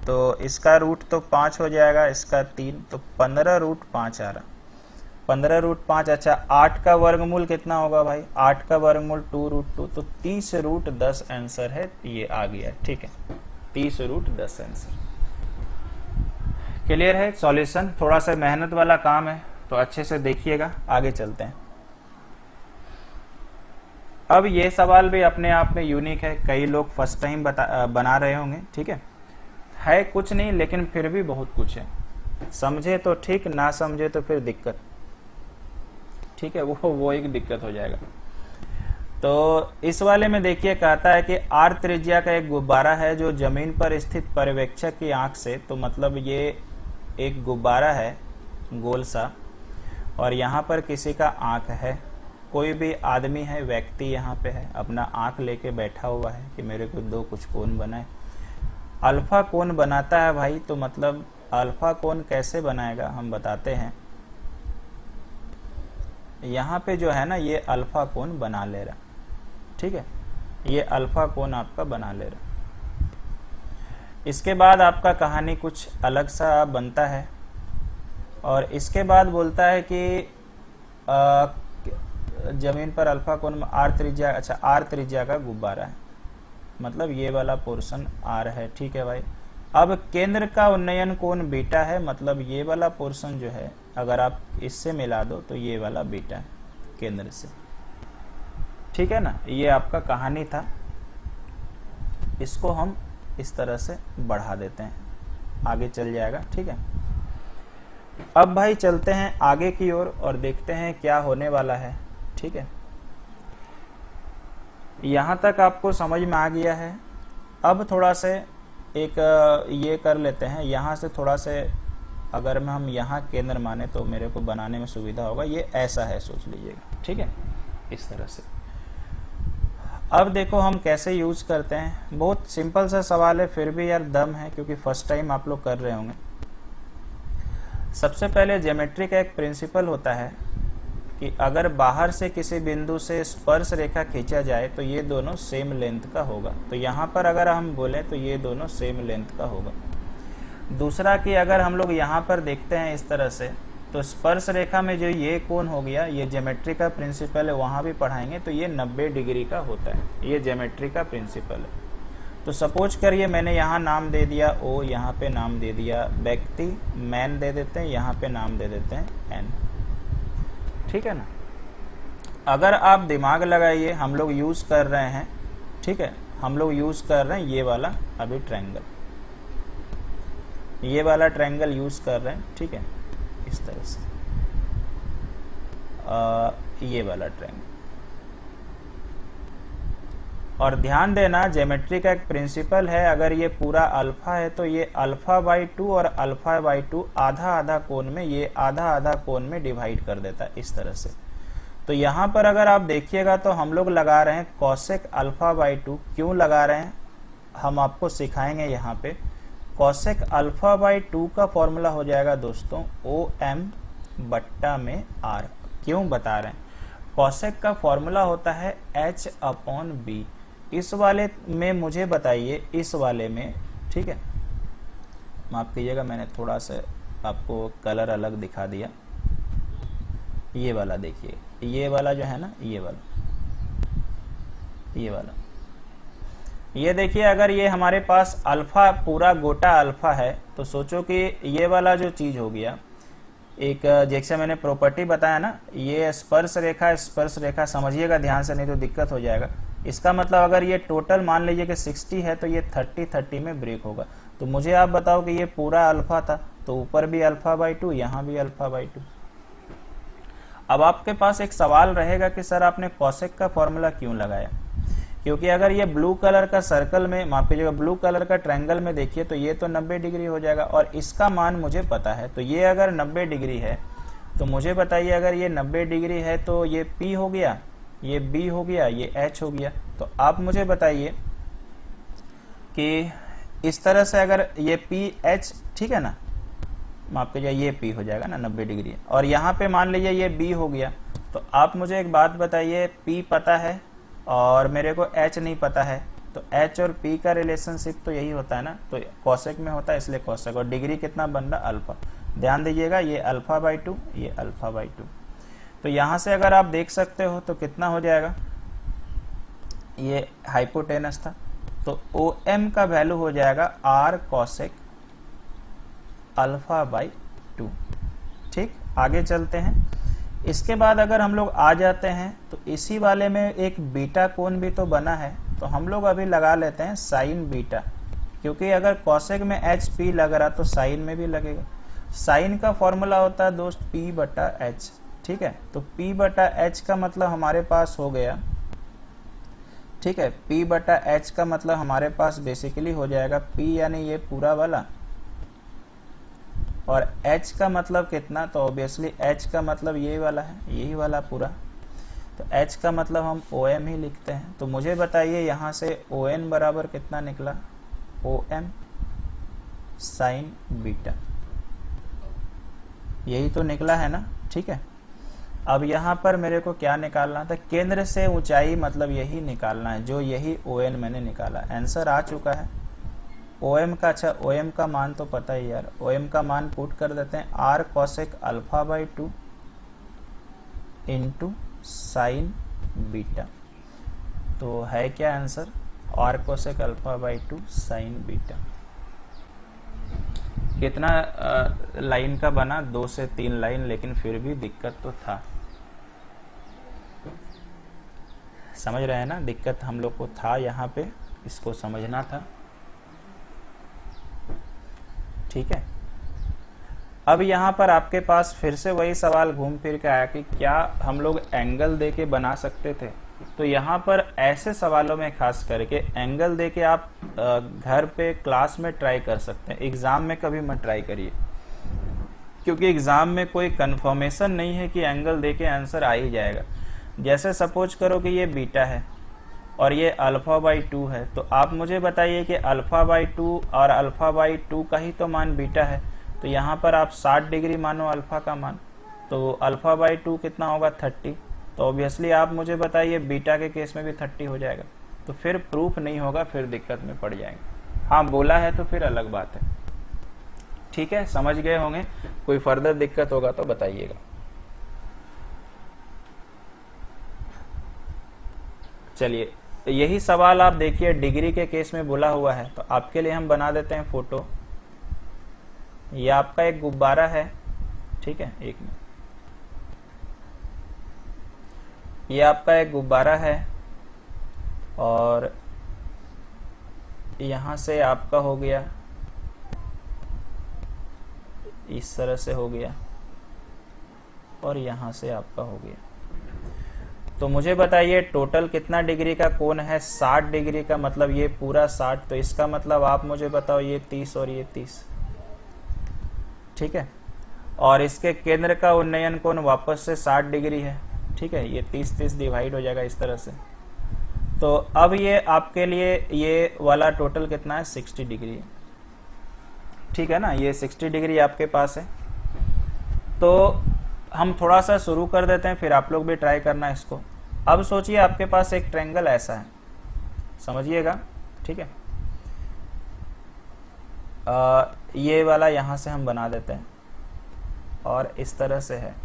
तो इसका रूट तो 5 हो जाएगा, इसका 3, तो 15 रूट 5 आ रहा, 15 रूट 5। अच्छा 8 का वर्गमूल कितना होगा भाई? 8 का वर्गमूल 2 रूट 2, तो 30 रूट 10 आंसर है, ये आ गया। ठीक है, 30 रूट 10 आंसर। क्लियर है? सॉल्यूशन थोड़ा सा मेहनत वाला काम है तो अच्छे से देखिएगा। आगे चलते हैं। अब ये सवाल भी अपने आप में यूनिक है, कई लोग फर्स्ट टाइम बना रहे होंगे। ठीक है कुछ नहीं लेकिन फिर भी बहुत कुछ है, समझे तो ठीक, ना समझे तो फिर दिक्कत। ठीक है, वो एक दिक्कत हो जाएगा। तो इस वाले में देखिए कहता है कि आर त्रिज्या का एक गुब्बारा है जो जमीन पर स्थित पर्यवेक्षक की आंख से, तो मतलब ये एक गुब्बारा है गोल सा और यहाँ पर किसी का आंख है, कोई भी आदमी है, व्यक्ति यहाँ पे है, अपना आंख लेके बैठा हुआ है कि मेरे को दो कुछ कोण बनाए। अल्फा कोण बनाता है भाई, तो मतलब अल्फा कोण कैसे बनाएगा हम बताते हैं। यहाँ पे जो है ना ये अल्फा कोण बना ले रहा। ठीक है, ये अल्फा कोण आपका बना ले रहा। इसके बाद आपका कहानी कुछ अलग सा बनता है और इसके बाद बोलता है कि जमीन पर अल्फा कोण आर त्रिज्या, अच्छा आर त्रिज्या का गुब्बारा है, मतलब ये वाला पोर्शन आर है। ठीक है भाई, अब केंद्र का उन्नयन कोण बीटा है, मतलब ये वाला पोर्शन जो है अगर आप इससे मिला दो तो ये वाला बीटा है केंद्र से। ठीक है ना, ये आपका कहानी था, इसको हम इस तरह से बढ़ा देते हैं, आगे चल जाएगा। ठीक है, अब भाई चलते हैं आगे की ओर और देखते हैं क्या होने वाला है। ठीक है, यहां तक आपको समझ में आ गया है। अब थोड़ा से एक ये कर लेते हैं, यहां से थोड़ा से अगर मैं हम यहाँ केंद्र माने तो मेरे को बनाने में सुविधा होगा। ये ऐसा है, सोच लीजिएगा। ठीक है, इस तरह से। अब देखो हम कैसे यूज करते हैं, बहुत सिंपल सा सवाल है फिर भी यार दम है क्योंकि फर्स्ट टाइम आप लोग कर रहे होंगे। सबसे पहले ज्योमेट्री का एक प्रिंसिपल होता है कि अगर बाहर से किसी बिंदु से स्पर्श रेखा खींचा जाए तो ये दोनों सेम लेंथ का होगा। तो यहाँ पर अगर हम बोले तो ये दोनों सेम लेंथ का होगा। दूसरा कि अगर हम लोग यहाँ पर देखते हैं इस तरह से, तो स्पर्श रेखा में जो ये कोण हो गया, ये ज्योमेट्री का प्रिंसिपल है, वहाँ भी पढ़ाएंगे, तो ये 90 डिग्री का होता है, ये ज्योमेट्री का प्रिंसिपल है। तो सपोज करिए मैंने यहाँ नाम दे दिया ओ, यहाँ पे नाम दे दिया व्यक्ति, मैन दे देते हैं, यहाँ पे नाम दे देते हैं एन, ठीक है ना। अगर आप दिमाग लगाइए, हम लोग यूज कर रहे हैं, ठीक है, हम लोग यूज कर रहे हैं ये वाला अभी ट्रायंगल, ये वाला ट्रायंगल यूज कर रहे हैं, ठीक है, इस तरह से ये वाला ट्रायंगल। और ध्यान देना ज्योमेट्री का एक प्रिंसिपल है, अगर ये पूरा अल्फा है तो ये अल्फा बाई 2 और अल्फा बाई 2 आधा आधा कोण में, ये आधा आधा कोण में डिवाइड कर देता है इस तरह से। तो यहाँ पर अगर आप देखिएगा तो हम लोग लगा रहे हैं कॉसेक अल्फा बाई 2। क्यों लगा रहे हैं हम आपको सिखाएंगे यहाँ पे। कॉसेक अल्फा बाई 2 का फॉर्मूला हो जाएगा दोस्तों ओ एम बट्टा में आर। क्यों बता रहे हैं, कॉसेक का फॉर्मूला होता है एच अपॉन बी। इस वाले में मुझे बताइए, इस वाले में, ठीक है, माफ कीजिएगा मैंने थोड़ा सा आपको कलर अलग दिखा दिया। ये वाला देखिए, ये वाला जो है ना, ये वाला, ये देखिए, अगर ये हमारे पास अल्फा पूरा गोटा अल्फा है तो सोचो कि ये वाला जो चीज हो गया, एक जैसे मैंने प्रॉपर्टी बताया ना, ये स्पर्श रेखा समझिएगा ध्यान से, नहीं तो दिक्कत हो जाएगा। इसका मतलब अगर ये टोटल मान लीजिए कि 60 है तो ये 30 में ब्रेक होगा। तो मुझे आप बताओ कि ये पूरा अल्फा था तो ऊपर भी अल्फा बाई 2, यहाँ भी अल्फा बाई 2। अब आपके पास एक सवाल रहेगा कि सर आपने कॉसेक का फॉर्मूला क्यों लगाया, क्योंकि अगर ये ब्लू कलर का सर्कल में, माफ कीजिएगा ब्लू कलर का ट्रायंगल में देखिए तो ये तो 90 डिग्री हो जाएगा और इसका मान मुझे पता है। तो ये अगर 90 डिग्री है तो मुझे बताइए, अगर ये 90 डिग्री है तो ये P हो गया, ये B हो गया, ये H हो गया। तो आप मुझे बताइए कि इस तरह से अगर ये PH, ठीक है ना, माफ कीजिए ये P हो जाएगा ना 90 डिग्री, और यहाँ पे मान लीजिए ये B हो गया। तो आप मुझे एक बात बताइए, P पता है और मेरे को H नहीं पता है, तो H और P का रिलेशनशिप तो यही होता है ना, तो कॉसेक में होता है इसलिए कॉसेक। और डिग्री कितना बन रहा, अल्फा। ध्यान दीजिएगा ये अल्फा बाई 2, ये अल्फा बाई 2। तो यहाँ से अगर आप देख सकते हो तो कितना हो जाएगा, ये हाइपोटेनस था, तो OM का वैल्यू हो जाएगा R कॉसेक अल्फा बाई 2। ठीक, आगे चलते हैं। इसके बाद अगर हम लोग आ जाते हैं तो इसी वाले में एक बीटा कोण भी तो बना है, तो हम लोग अभी लगा लेते हैं साइन बीटा, क्योंकि अगर कॉसेक में HP लग रहा तो साइन में भी लगेगा। साइन का फॉर्मूला होता है दोस्त P बटा H, ठीक है। तो P बटा H का मतलब हमारे पास हो गया, ठीक है, P बटा H का मतलब हमारे पास बेसिकली हो जाएगा P यानी ये पूरा वाला, और H का मतलब कितना, तो ऑब्वियसली H का मतलब ये वाला है, यही वाला पूरा। तो H का मतलब हम OM ही लिखते हैं। तो मुझे बताइए यहाँ से ON बराबर कितना निकला, OM साइन बीटा, यही तो निकला है ना, ठीक है। अब यहाँ पर मेरे को क्या निकालना था, केंद्र से ऊंचाई, मतलब यही निकालना है, जो यही ON मैंने निकाला। आंसर आ चुका है OM का। अच्छा, OM का मान तो पता ही यार, OM का मान पुट कर देते हैं R cosec alpha by 2 into sine beta. तो है क्या answer, R cosec alpha by 2 sign beta. कितना लाइन का बना, 2 से 3 लाइन, लेकिन फिर भी दिक्कत तो था। समझ रहे हैं ना, दिक्कत हम लोग को था यहाँ पे, इसको समझना था, ठीक है। अब यहाँ पर आपके पास फिर से वही सवाल घूम फिर के आया कि क्या हम लोग एंगल दे के बना सकते थे। तो यहाँ पर ऐसे सवालों में खास करके एंगल दे के आप घर पे क्लास में ट्राई कर सकते हैं, एग्जाम में कभी मत ट्राई करिए, क्योंकि एग्जाम में कोई कंफर्मेशन नहीं है कि एंगल दे के आंसर आ ही जाएगा। जैसे सपोज करो कि ये बीटा है और ये अल्फा बाई 2 है, तो आप मुझे बताइए कि अल्फा बाई 2 और अल्फा बाई 2 का ही तो मान बीटा है। तो यहाँ पर आप 60 डिग्री मानो अल्फा का मान, तो अल्फा बाई 2 कितना होगा, 30। तो ऑब्वियसली आप मुझे बताइए बीटा के केस में भी 30 हो जाएगा, तो फिर प्रूफ नहीं होगा, फिर दिक्कत में पड़ जाएंगे। हाँ बोला है तो फिर अलग बात है। ठीक है, समझ गए होंगे। कोई फर्दर दिक्कत होगा तो बताइएगा। चलिए, यही सवाल आप देखिए डिग्री के केस में बोला हुआ है, तो आपके लिए हम बना देते हैं फोटो। ये आपका एक गुब्बारा है, ठीक है, एक मिनट। ये आपका एक गुब्बारा है और यहां से आपका हो गया, इस तरह से हो गया और यहां से आपका हो गया। तो मुझे बताइए टोटल कितना डिग्री का कोण है? 60 डिग्री का, मतलब ये पूरा 60। तो इसका मतलब आप मुझे बताओ ये 30 और ये 30, ठीक है। और इसके केंद्र का उन्नयन कोण वापस से 60 डिग्री है, ठीक है। ये 30-30 डिवाइड हो जाएगा इस तरह से। तो अब ये आपके लिए ये वाला टोटल कितना है? 60 डिग्री, ठीक है ना। ये 60 डिग्री आपके पास है। तो हम थोड़ा सा शुरू कर देते हैं, फिर आप लोग भी ट्राई करना इसको। अब सोचिए आपके पास एक ट्रायंगल ऐसा है, समझिएगा, ठीक है। ये वाला यहां से हम बना देते हैं और इस तरह से है।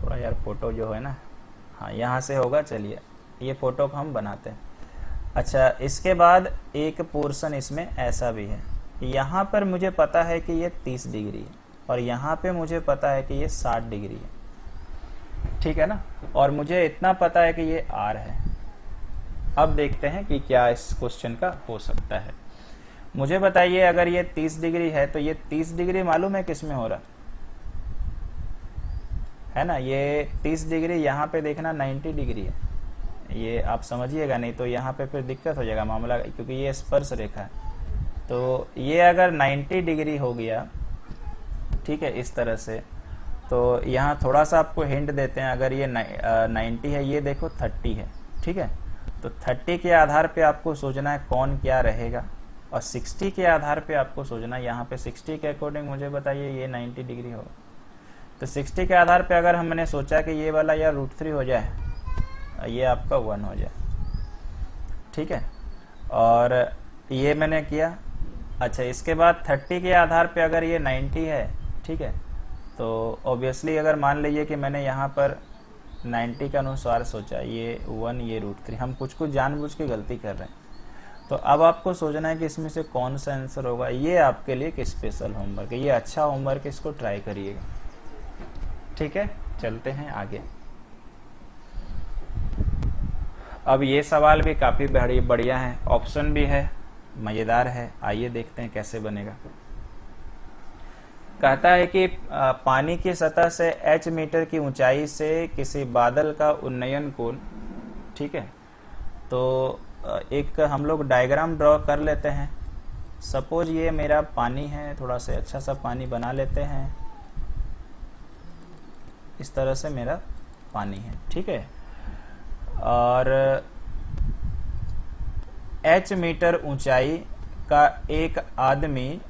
थोड़ा यार फोटो जो है ना, हाँ यहाँ से होगा। चलिए ये फोटो को हम बनाते हैं। अच्छा, इसके बाद एक पोर्शन इसमें ऐसा भी है। यहाँ पर मुझे पता है कि ये 30 डिग्री है और यहाँ पे मुझे पता है कि ये 60 डिग्री है, ठीक है ना। और मुझे इतना पता है कि ये R है। अब देखते हैं कि क्या इस क्वेश्चन का हो सकता है। मुझे बताइए अगर ये 30 डिग्री है तो ये 30 डिग्री मालूम है किस में हो रहा है ना। ये 30 डिग्री यहाँ पे देखना 90 डिग्री है, ये आप समझिएगा, नहीं तो यहाँ पे फिर दिक्कत हो जाएगा मामला, क्योंकि ये स्पर्श रेखा है। तो ये अगर 90 डिग्री हो गया, ठीक है, इस तरह से, तो यहाँ थोड़ा सा आपको हिंट देते हैं। अगर ये 90 है, ये देखो 30 है, ठीक है। तो 30 के आधार पे आपको सोचना है कौन क्या रहेगा, और 60 के आधार पे आपको सोचना है। यहाँ पे 60 के अकॉर्डिंग मुझे बताइए ये 90 डिग्री होगा। तो 60 के आधार पे अगर हमने सोचा कि ये वाला या √3 हो जाए, ये आपका 1 हो जाए, ठीक है। और ये मैंने किया। अच्छा, इसके बाद 30 के आधार पे अगर ये 90 है, ठीक है, तो ऑब्वियसली अगर मान लीजिए कि मैंने यहाँ पर 90 के अनुसार सोचा, ये 1 ये √3, हम कुछ जानबूझ के गलती कर रहे हैं। तो अब आपको सोचना है कि इसमें से कौन सा आंसर होगा। ये आपके लिए एक स्पेशल होमवर्क है, ये अच्छा होमवर्क, इसको ट्राई करिएगा, ठीक है। चलते हैं आगे। अब ये सवाल भी काफी बढ़िया है, ऑप्शन भी है, मजेदार है। आइए देखते हैं कैसे बनेगा। कहता है कि पानी की सतह से h मीटर की ऊंचाई से किसी बादल का उन्नयन कोण, ठीक है। तो एक हम लोग डायग्राम ड्रॉ कर लेते हैं। सपोज ये मेरा पानी है, थोड़ा सा अच्छा सा पानी बना लेते हैं। इस तरह से मेरा पानी है, ठीक है। और h मीटर ऊंचाई का एक आदमी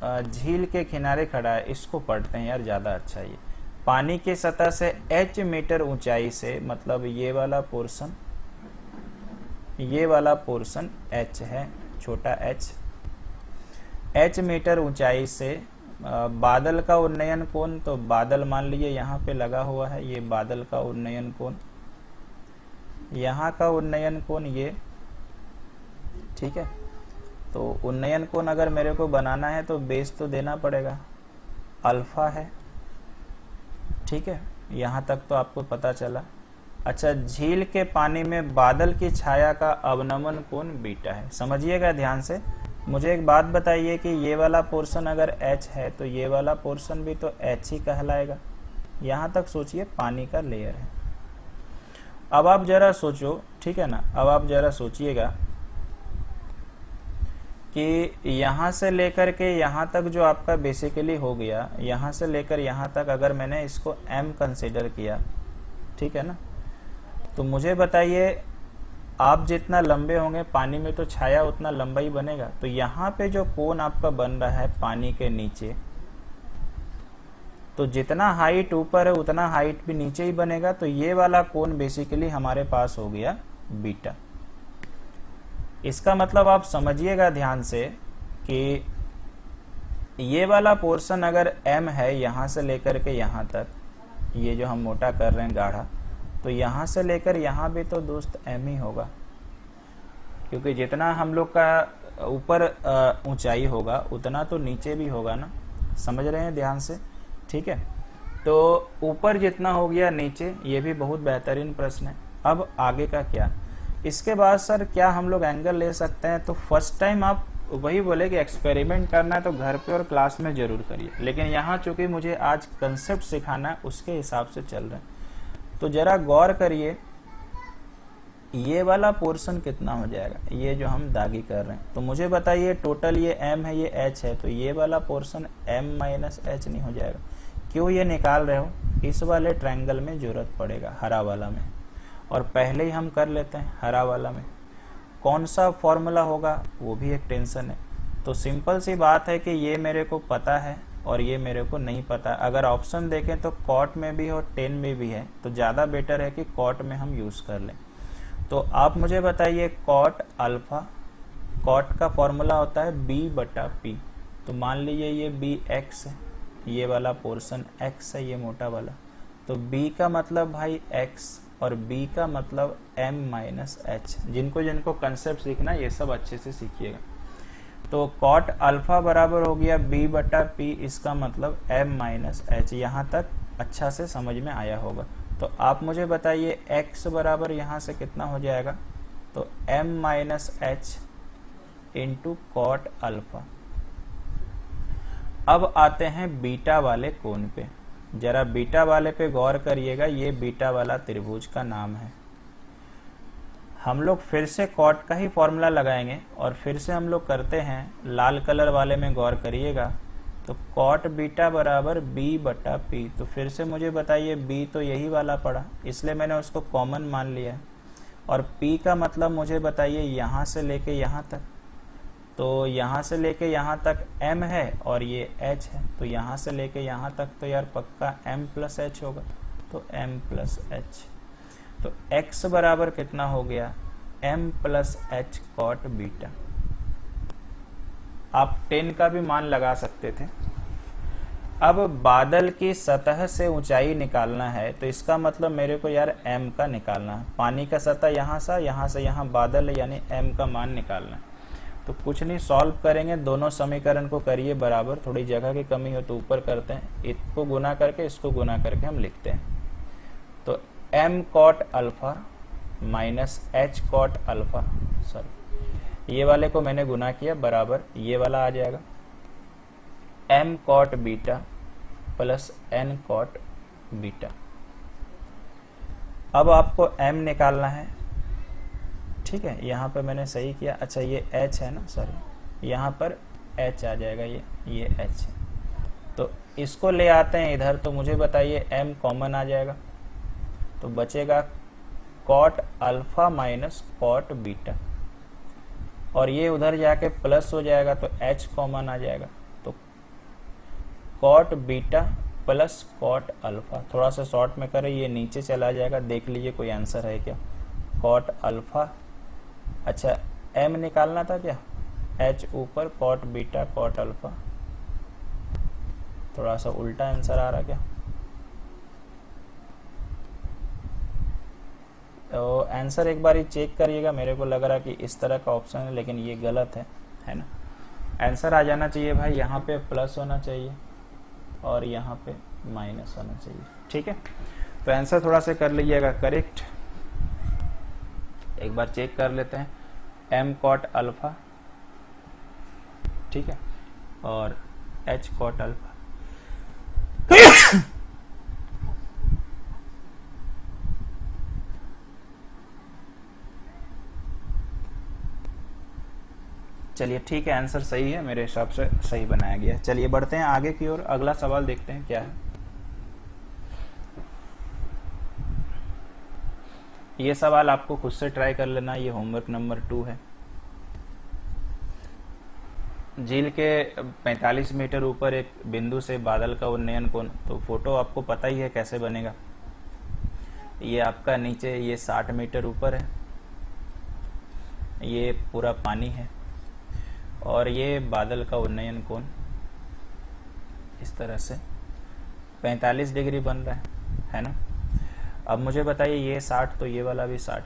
झील के किनारे खड़ा है। इसको पढ़ते हैं यार, ज्यादा अच्छा। ये पानी की सतह से h मीटर ऊंचाई से, मतलब ये वाला पोर्शन h है, छोटा h मीटर ऊंचाई से बादल का उन्नयन कोण। तो बादल मान लीजिए यहाँ पे लगा हुआ है, ये बादल का उन्नयन कोण, यहाँ का उन्नयन कोण ये, ठीक है। तो उन्नयन कोण अगर मेरे को बनाना है तो बेस तो देना पड़ेगा, अल्फा है, ठीक है। यहाँ तक तो आपको पता चला। अच्छा, झील के पानी में बादल की छाया का अवनमन कोण बीटा है। समझिएगा ध्यान से। मुझे एक बात बताइए कि ये वाला पोर्शन अगर h है तो ये वाला पोर्शन भी तो h ही कहलाएगा। यहाँ तक सोचिए, पानी का लेयर है। अब आप जरा सोचो, ठीक है ना। अब आप जरा सोचिएगा कि यहाँ से लेकर के यहाँ तक जो आपका बेसिकली हो गया, यहाँ से लेकर यहाँ तक अगर मैंने इसको m कंसिडर किया, ठीक है ना, तो मुझे बताइए आप जितना लंबे होंगे पानी में तो छाया उतना लंबा ही बनेगा। तो यहाँ पे जो कोण आपका बन रहा है पानी के नीचे, तो जितना हाइट ऊपर है उतना हाइट भी नीचे ही बनेगा। तो ये वाला कोण बेसिकली हमारे पास हो गया बीटा। इसका मतलब आप समझिएगा ध्यान से कि ये वाला पोर्शन अगर m है यहाँ से लेकर के यहाँ तक, ये जो हम मोटा कर रहे हैं गाढ़ा, तो यहाँ से लेकर यहाँ भी तो दोस्त m ही होगा, क्योंकि जितना हम लोग का ऊपर ऊंचाई होगा उतना तो नीचे भी होगा ना, समझ रहे हैं ध्यान से, ठीक है। तो ऊपर जितना हो गया नीचे, ये भी बहुत बेहतरीन प्रश्न है। अब आगे का क्या, इसके बाद सर क्या हम लोग एंगल ले सकते हैं? तो फर्स्ट टाइम आप वही बोले कि एक्सपेरिमेंट करना है तो घर पे और क्लास में जरूर करिए, लेकिन यहाँ चूंकि मुझे आज कंसेप्ट सिखाना है उसके हिसाब से चल रहे हैं। तो जरा गौर करिए, ये वाला पोर्शन कितना हो जाएगा, ये जो हम दागी कर रहे हैं, तो मुझे बताइए टोटल ये m है, ये h है, तो ये वाला पोर्शन m माइनस h नहीं हो जाएगा? क्यों ये निकाल रहे हो? इस वाले ट्रायंगल में जरूरत पड़ेगा, हरा वाला में, और पहले ही हम कर लेते हैं हरा वाला में। कौन सा फॉर्मूला होगा वो भी एक टेंशन है। तो सिंपल सी बात है कि ये मेरे को पता है और ये मेरे को नहीं पता। अगर ऑप्शन देखें तो कॉट में भी और टेन में भी है, तो ज़्यादा बेटर है कि कॉट में हम यूज़ कर लें। तो आप मुझे बताइए कॉट अल्फा, कॉट का फॉर्मूला होता है b/p। तो मान लीजिए ये b x है, ये वाला पोर्शन x है, ये मोटा वाला, तो b का मतलब भाई x और b का मतलब m माइनस h। जिनको कंसेप्ट सीखना ये सब अच्छे से सीखिएगा। तो कॉट अल्फा बराबर हो गया b/p, इसका मतलब m माइनस h। यहाँ तक अच्छा से समझ में आया होगा। तो आप मुझे बताइए x बराबर यहाँ से कितना हो जाएगा? तो m minus h into cot alpha. अब आते हैं बीटा वाले कोण पे। जरा बीटा वाले पे गौर करिएगा, ये बीटा वाला त्रिभुज का नाम है। हम लोग फिर से कॉट का ही फॉर्मूला लगाएंगे और फिर से हम लोग करते हैं लाल कलर वाले में, गौर करिएगा। तो कॉट बीटा बराबर b/p। तो फिर से मुझे बताइए, b तो यही वाला पड़ा, इसलिए मैंने उसको कॉमन मान लिया, और p का मतलब मुझे बताइए यहाँ से लेके यहाँ तक। तो यहाँ से लेके यहाँ तक m है और ये h है, तो यहाँ से लेके यहाँ तक तो यार पक्का m प्लस h होगा, तो m प्लस h। तो x बराबर कितना हो गया? m plus h cot beta. आप 10 का भी मान लगा सकते थे। अब बादल की सतह से ऊंचाई निकालना है, तो इसका मतलब मेरे को यार m का निकालना है। पानी का सतह यहाँ से यहाँ बादल है, यानी m का मान निकालना है। तो कुछ नहीं, सॉल्व करेंगे, दोनों समीकरण को करिए बराबर। थोड़ी जगह की कमी हो तो ऊपर करते हैं, इसको गुना करके इसको गुना करके हम लिखते हैं। तो m cot alpha minus h cot alpha, sorry ये वाले को मैंने गुना किया, बराबर ये वाला आ जाएगा m cot beta plus n cot beta. अब आपको m निकालना है, ठीक है। यहाँ पर मैंने सही किया, अच्छा ये h है ना, सॉरी यहाँ पर h आ जाएगा, ये h है। तो इसको ले आते हैं इधर, तो मुझे बताइए m कॉमन आ जाएगा, तो बचेगा cot alpha minus cot beta, और ये उधर जाके प्लस हो जाएगा, तो h कॉमन आ जाएगा। तो cot beta plus cot alpha, थोड़ा सा शॉर्ट में करें, ये नीचे चला जाएगा, देख लीजिए कोई आंसर है क्या। कॉट अल्फा, अच्छा m निकालना था क्या, h ऊपर, कॉट बीटा कॉट अल्फा, थोड़ा सा उल्टा आंसर आ रहा क्या। तो आंसर एक बार ही चेक करिएगा, मेरे को लग रहा कि इस तरह का ऑप्शन है, लेकिन ये गलत है ना। आंसर आ जाना चाहिए भाई, यहाँ पे प्लस होना चाहिए और यहाँ पे माइनस होना चाहिए, ठीक है। तो आंसर थोड़ा सा कर लीजिएगा करेक्ट। एक बार चेक कर लेते हैं, m कॉट अल्फा, ठीक है, और h कॉट अल्फा। चलिए ठीक है, आंसर सही है, मेरे हिसाब से सही बनाया गया। चलिए बढ़ते हैं आगे की ओर, अगला सवाल देखते हैं क्या है। ये सवाल आपको खुद से ट्राई कर लेना, ये होमवर्क नंबर 2 है। झील के 45 मीटर ऊपर एक बिंदु से बादल का उन्नयन कोण, तो फोटो आपको पता ही है कैसे बनेगा। ये आपका नीचे ये 60 मीटर ऊपर है, ये पूरा पानी है, और ये बादल का उन्नयन कोण इस तरह से 45 डिग्री बन रहा है ना। अब मुझे बताइए ये 60 तो ये वाला भी 60,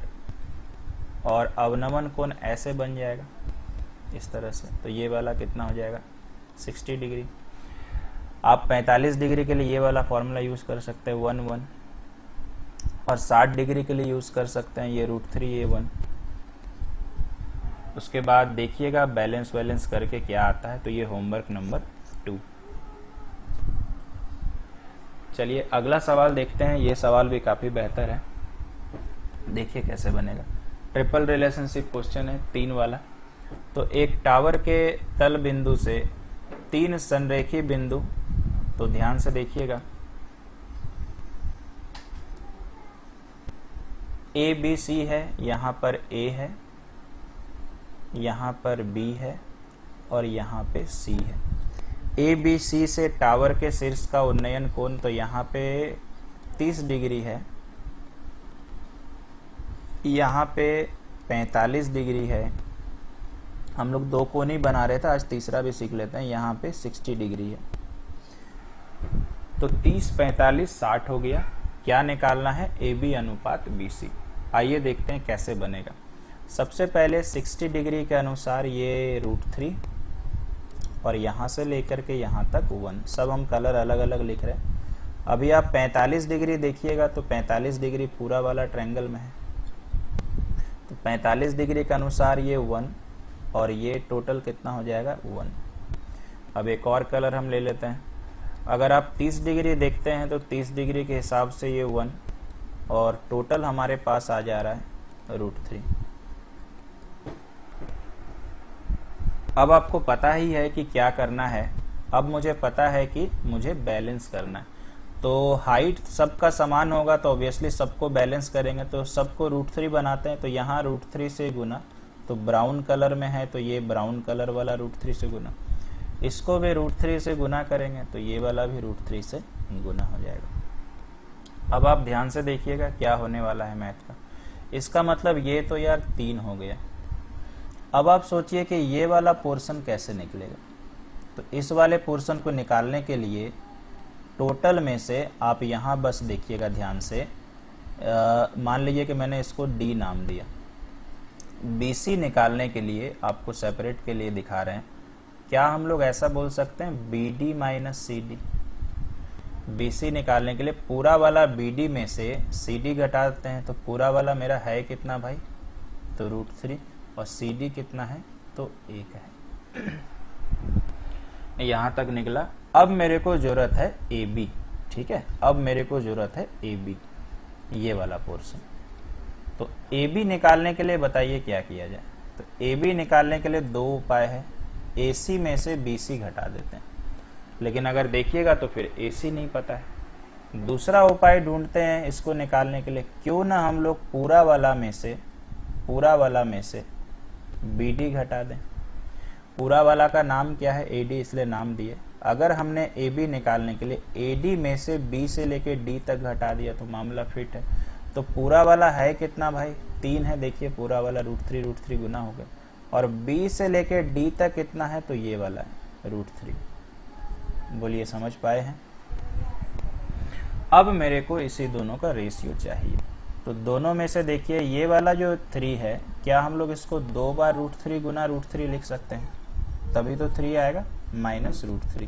और अवनमन कोण ऐसे बन जाएगा इस तरह से, तो ये वाला कितना हो जाएगा 60 डिग्री। आप 45 डिग्री के लिए ये वाला फॉर्मूला यूज कर सकते हैं 1 और 60 डिग्री के लिए यूज कर सकते हैं ये √3a1। उसके बाद देखिएगा बैलेंस करके क्या आता है, तो ये होमवर्क नंबर 2। चलिए अगला सवाल देखते हैं, ये सवाल भी काफी बेहतर है, देखिए कैसे बनेगा। ट्रिपल रिलेशनशिप क्वेश्चन है 3 वाला। तो एक टावर के तल बिंदु से 3 संरेखी बिंदु, तो ध्यान से देखिएगा, ए बी सी है, यहां पर ए है, यहां पर बी है और यहां पे सी है। ए बी सी से टावर के शीर्ष का उन्नयन कोण तो यहां पे 30 डिग्री है, यहां पे 45 डिग्री है। हम लोग 2 कोण ही बना रहे थे, आज तीसरा भी सीख लेते हैं। यहाँ पे 60 डिग्री है, तो 30 45 60 हो गया। क्या निकालना है, ए बी अनुपात बी सी। आइए देखते हैं कैसे बनेगा। सबसे पहले 60 डिग्री के अनुसार ये √3 और यहाँ से लेकर के यहाँ तक 1, सब हम कलर अलग अलग लिख रहे हैं। अभी आप 45 डिग्री देखिएगा तो 45 डिग्री पूरा वाला ट्रायंगल में है, तो 45 डिग्री के अनुसार ये 1 और ये टोटल कितना हो जाएगा 1। अब एक और कलर हम ले लेते हैं। अगर आप 30 डिग्री देखते हैं तो 30 डिग्री के हिसाब से ये 1 और टोटल हमारे पास आ जा रहा है √3। अब आपको पता ही है कि क्या करना है। अब मुझे पता है कि मुझे बैलेंस करना है, तो हाइट सबका समान होगा तो ऑब्वियसली सबको बैलेंस करेंगे, तो सबको √3 बनाते हैं। तो यहाँ √3 से गुना, तो ब्राउन कलर में है तो ये ब्राउन कलर वाला √3 से गुना, इसको भी √3 से गुना करेंगे तो ये वाला भी √3 से गुना हो जाएगा। अब आप ध्यान से देखिएगा क्या होने वाला है मैथ का। इसका मतलब ये तो यार 3 हो गया। अब आप सोचिए कि ये वाला पोर्शन कैसे निकलेगा। तो इस वाले पोर्शन को निकालने के लिए टोटल में से आप यहाँ बस देखिएगा ध्यान से, मान लीजिए कि मैंने इसको डी नाम दिया। BC निकालने के लिए आपको सेपरेट के लिए दिखा रहे हैं, क्या हम लोग ऐसा बोल सकते हैं BD माइनस CD। BC निकालने के लिए पूरा वाला BD में से CD घटाते हैं, तो पूरा वाला मेरा है कितना भाई, तो √3, और CD कितना है तो 1 है। यहां तक निकला। अब मेरे को जरूरत है AB, ठीक है, अब मेरे को जरूरत है AB, ये वाला पोर्शन। तो AB निकालने के लिए बताइए क्या किया जाए। तो AB निकालने के लिए 2 उपाय है। AC में से BC घटा देते हैं, लेकिन अगर देखिएगा तो फिर AC नहीं पता है। दूसरा उपाय ढूंढते हैं इसको निकालने के लिए, क्यों ना हम लोग पूरा वाला में से BD घटा दें। पूरा वाला का नाम क्या है, AD, इसलिए नाम दिए। अगर हमने AB निकालने के लिए AD में से B से लेके D तक घटा दिया तो मामला फिट है। तो पूरा वाला है कितना भाई, 3 है। देखिए पूरा वाला √3 गुना हो गया, और B से लेके D तक कितना है, तो ये वाला है √3। बोलिए समझ पाए हैं। अब मेरे को इसी दोनों का रेशियो चाहिए। तो दोनों में से देखिए ये वाला जो 3 है, क्या हम लोग इसको 2 बार √3 गुना √3 लिख सकते हैं, तभी तो 3 आएगा, माइनस √3।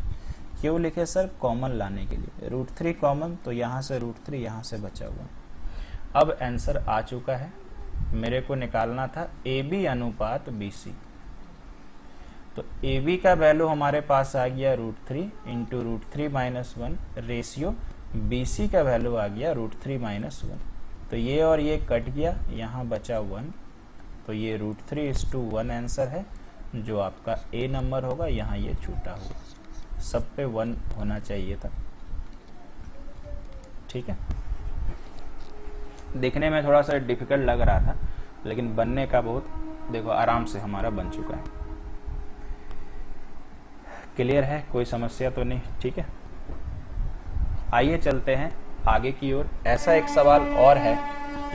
क्यों लिखे सर, कॉमन लाने के लिए। √3 कॉमन, तो यहाँ से √3 यहाँ से बचा हुआ। अब आंसर आ चुका है। मेरे को निकालना था AB अनुपात BC। तो AB का वैल्यू हमारे पास आ गया √3 इंटू √3 माइनस 1, रेशियो BC का वैल्यू आ गया √3 माइनस 1। तो ये और ये कट गया, यहाँ बचा 1, तो ये √3:1 आंसर है, जो आपका A नंबर होगा। यहाँ ये छूटा हुआ, सब पे 1 होना चाहिए था, ठीक है। देखने में थोड़ा सा डिफिकल्ट लग रहा था, लेकिन बनने का बहुत, देखो आराम से हमारा बन चुका है। क्लियर है, कोई समस्या तो नहीं, ठीक है। आइए चलते हैं आगे की ओर। ऐसा एक सवाल और है,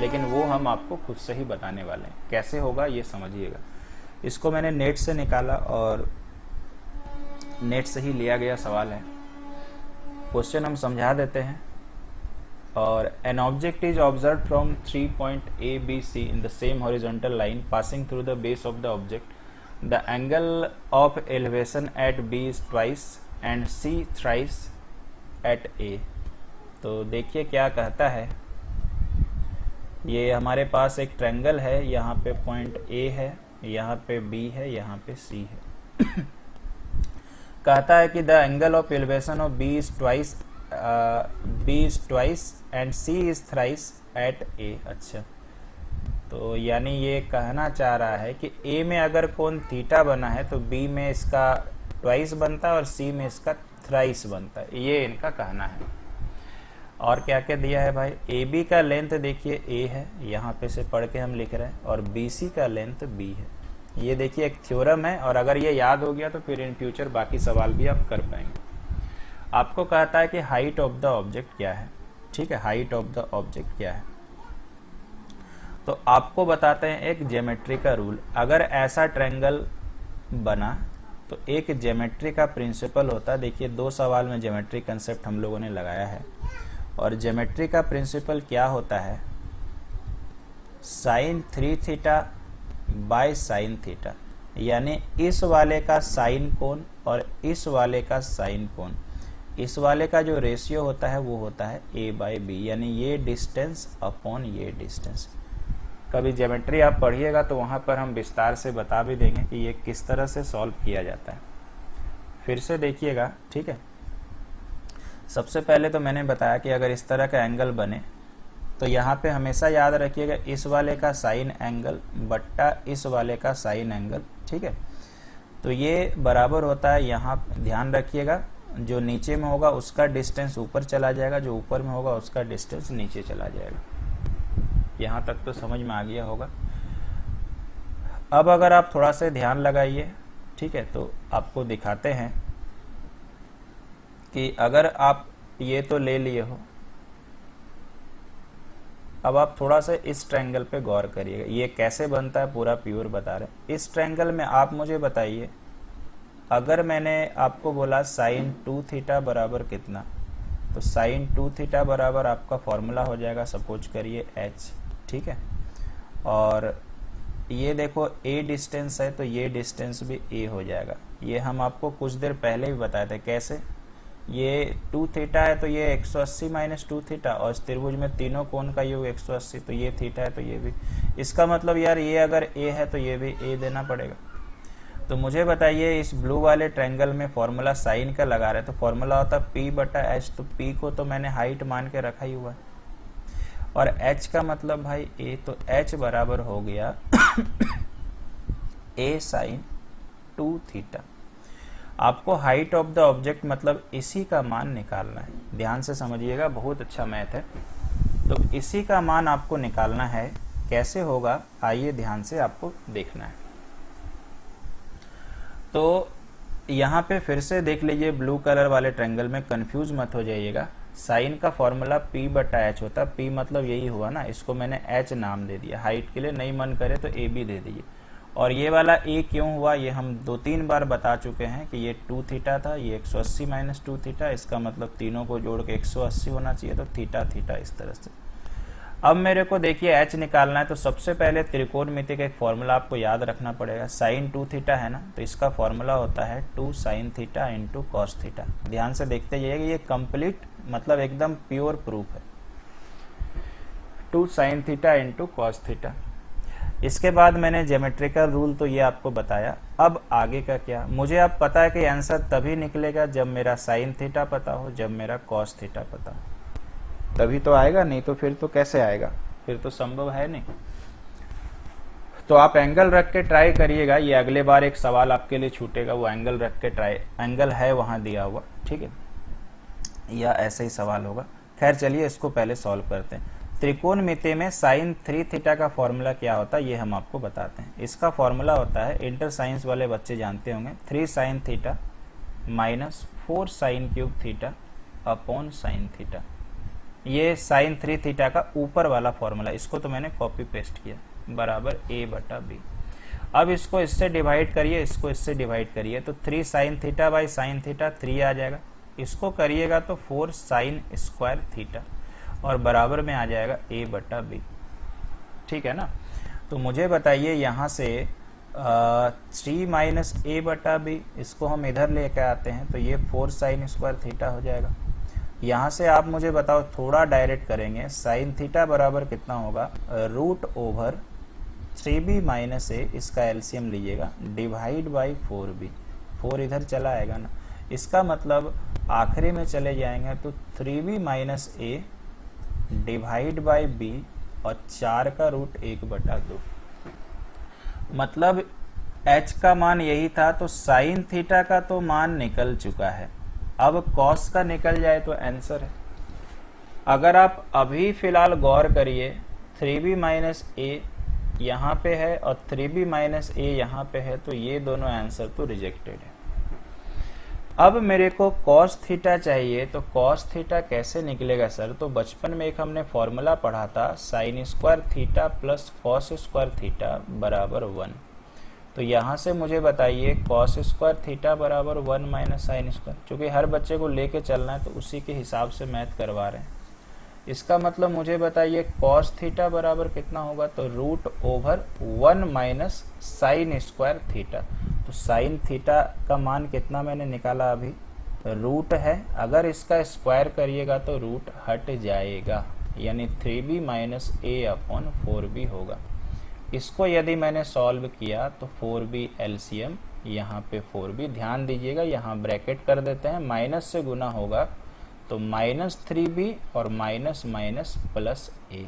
लेकिन वो हम आपको खुद से ही बताने वाले हैं। कैसे होगा ये समझिएगा। इसको मैंने नेट से निकाला और नेट से ही लिया गया सवाल है। क्वेश्चन हम समझा देते हैं। और an object is observe from 3 point A B C in the same horizontal line passing through the base of the object. The angle of elevation at B is twice and C thrice at A. तो देखिए क्या कहता है, ये हमारे पास एक triangle है, यहाँ पे पॉइंट ए है, यहाँ पे बी है, यहाँ पे सी है। कहता है कि the angle of elevation of B is twice and C is thrice at A. अच्छा, तो यानी ये कहना चाह रहा है कि ए में अगर कोण थीटा बना है तो बी में इसका ट्वाइस बनता है और सी में इसका थ्राइस बनता है, ये इनका कहना है। और क्या क्या दिया है भाई, ए बी का लेंथ देखिए ए है, यहाँ पे से पढ़ के हम लिख रहे हैं, और बी सी का लेंथ बी है। ये देखिए एक थ्योरम है, और अगर ये याद हो गया तो फिर इन फ्यूचर बाकी सवाल भी आप कर पाएंगे। आपको कहता है कि हाइट ऑफ द ऑब्जेक्ट क्या है, ठीक है, हाइट ऑफ द ऑब्जेक्ट क्या है। तो आपको बताते हैं एक ज्योमेट्री का रूल। अगर ऐसा ट्रायंगल बना तो एक ज्योमेट्री का प्रिंसिपल होता है। देखिए 2 सवाल में ज्योमेट्री कंसेप्ट हम लोगों ने लगाया है, और ज्योमेट्री का प्रिंसिपल क्या होता है, sine 3 theta by sine theta, यानी इस वाले का साइन कोण और इस वाले का साइन कोण, इस वाले का जो रेशियो होता है वो होता है a बाई बी, यानी ये डिस्टेंस अपॉन ये डिस्टेंस। कभी ज्योमेट्री आप पढ़िएगा तो वहाँ पर हम विस्तार से बता भी देंगे कि ये किस तरह से सॉल्व किया जाता है। फिर से देखिएगा, ठीक है। सबसे पहले तो मैंने बताया कि अगर इस तरह का एंगल बने तो यहाँ पे हमेशा याद रखिएगा इस वाले का साइन एंगल बट्टा इस वाले का साइन एंगल, ठीक है। तो ये बराबर होता है, यहाँ ध्यान रखिएगा, जो नीचे में होगा उसका डिस्टेंस ऊपर चला जाएगा, जो ऊपर में होगा उसका डिस्टेंस नीचे चला जाएगा। यहाँ तक तो समझ में आ गया होगा। अब अगर आप थोड़ा सा ध्यान लगाइए, ठीक है, तो आपको दिखाते हैं कि अगर आप ये तो ले लिए हो, अब आप थोड़ा सा इस ट्रायंगल पे गौर करिएगा, ये कैसे बनता है पूरा प्योर बता रहे। इस ट्रायंगल में आप मुझे बताइए, अगर मैंने आपको बोला साइन 2 थीटा बराबर कितना, तो साइन 2 थीटा बराबर आपका फॉर्मूला हो जाएगा, सपोज करिए h, ठीक है। और ये देखो a डिस्टेंस है तो ये डिस्टेंस भी a हो जाएगा। ये हम आपको कुछ देर पहले भी बताए थे कैसे, ये 2 थीटा है तो ये 180 माइनस 2 थीटा, और इस त्रिभुज में तीनों कोण का योग 180, तो ये थीटा है तो ये भी, इसका मतलब यार ये अगर a है तो ये भी a देना पड़ेगा। तो मुझे बताइए इस ब्लू वाले ट्रायंगल में फॉर्मूला साइन का लगा रहे तो फॉर्मूला होता p बटा h, तो p को तो मैंने हाइट मान के रखा ही हुआ है, और h का मतलब भाई a, तो h बराबर हो गया a साइन 2 थीटा। आपको हाइट ऑफ द ऑब्जेक्ट मतलब इसी का मान निकालना है, ध्यान से समझिएगा, बहुत अच्छा मैथ है। तो इसी का मान आपको निकालना है, कैसे होगा आइए ध्यान से आपको देखना है। तो यहाँ पे फिर से देख लीजिए, ब्लू कलर वाले ट्रायंगल में कंफ्यूज मत हो जाइएगा। साइन का फॉर्मूला p बटा h होता है, p मतलब यही हुआ ना, इसको मैंने h नाम दे दिया, हाइट के लिए नहीं मन करे तो a भी दे दीजिए। और ये वाला a क्यों हुआ ये हम 2-3 बार बता चुके हैं कि ये 2 थीटा था, ये 180 माइनस 2 थीटा, इसका मतलब तीनों को जोड़ के 180 होना चाहिए, तो थीटा थीटा इस तरह से। अब मेरे को देखिए h निकालना है, तो सबसे पहले त्रिकोणमिति का एक फॉर्मूला आपको याद रखना पड़ेगा। साइन 2 थीटा है ना, तो इसका फॉर्मूला होता है 2 sine theta into cos theta. ध्यान से देखते जाइएगा, ये कंप्लीट मतलब एकदम प्योर प्रूफ है, 2 sine theta into cos theta. इसके बाद मैंने ज्योमेट्रिकल रूल तो ये आपको बताया। अब आगे का क्या, मुझे अब पता है कि आंसर तभी निकलेगा जब मेरा साइन थीटा पता हो, जब मेरा कॉस थीटा पता हो, तभी तो आएगा, नहीं तो फिर तो कैसे आएगा, फिर तो संभव है नहीं। तो आप एंगल रख के ट्राई करिएगा, ये अगले बार एक सवाल आपके लिए छूटेगा, वो एंगल रख के ट्राई, एंगल है वहां दिया हुआ, ठीक है, या ऐसे ही सवाल होगा। खैर चलिए इसको पहले सॉल्व करते हैं। त्रिकोणमिति में साइन 3 थीटा का फॉर्मूला क्या होता है ये हम आपको बताते हैं। इसका फॉर्मूला होता है, इंटर साइंस वाले बच्चे जानते होंगे, 3 sine theta minus 4 sine cube theta upon sine theta. ये साइन 3 थीटा का ऊपर वाला फॉर्मूला, इसको तो मैंने कॉपी पेस्ट किया, बराबर a बटा b। अब इसको इससे डिवाइड करिए, इसको इससे डिवाइड करिए, तो 3 sine theta by sine theta 3 आ जाएगा, इसको करिएगा तो 4 साइन स्क्वायर थीटा और बराबर में आ जाएगा a बटा बी। ठीक है ना। तो मुझे बताइए यहाँ से 3 माइनस a बटा बी, इसको हम इधर लेके आते हैं तो ये 4 साइन स्क्वायर थीटा हो जाएगा। यहाँ से आप मुझे बताओ, थोड़ा डायरेक्ट करेंगे, साइन थीटा बराबर कितना होगा, root over 3b minus a, इसका एलसीएम लीजिएगा, डिवाइड बाई 4b, 4 इधर चला आएगा ना, इसका मतलब आखिरी में चले जाएंगे तो 3b minus a divide by b और 4 का रूट 1 बटा 2। मतलब h का मान यही था, तो साइन थीटा का तो मान निकल चुका है, अब कॉस का निकल जाए तो आंसर है। अगर आप अभी फिलहाल गौर करिए, 3b माइनस a यहाँ पे है और 3b माइनस a यहाँ पे है, तो ये दोनों आंसर तो रिजेक्टेड है। अब मेरे को कॉस थीटा चाहिए, तो कॉस थीटा कैसे निकलेगा सर? तो बचपन में एक हमने फॉर्मूला पढ़ा था, sign square theta plus cos square theta बराबर 1। तो यहाँ से मुझे बताइए कॉस स्क्वायर थीटा बराबर 1 माइनस साइन स्क्वायर, क्योंकि हर बच्चे को लेके चलना है तो उसी के हिसाब से मैथ करवा रहे हैं। इसका मतलब मुझे बताइए कॉस थीटा बराबर कितना होगा, तो root over 1 minus sine square theta. तो साइन थीटा का मान कितना मैंने निकाला अभी, रूट है, अगर इसका स्क्वायर करिएगा तो रूट हट जाएगा, यानी 3b minus a upon 4b होगा। इसको यदि मैंने सॉल्व किया तो 4b एलसीएम, यहाँ पे 4b, ध्यान दीजिएगा यहाँ ब्रैकेट कर देते हैं, माइनस से गुना होगा तो माइनस 3b और माइनस माइनस प्लस a।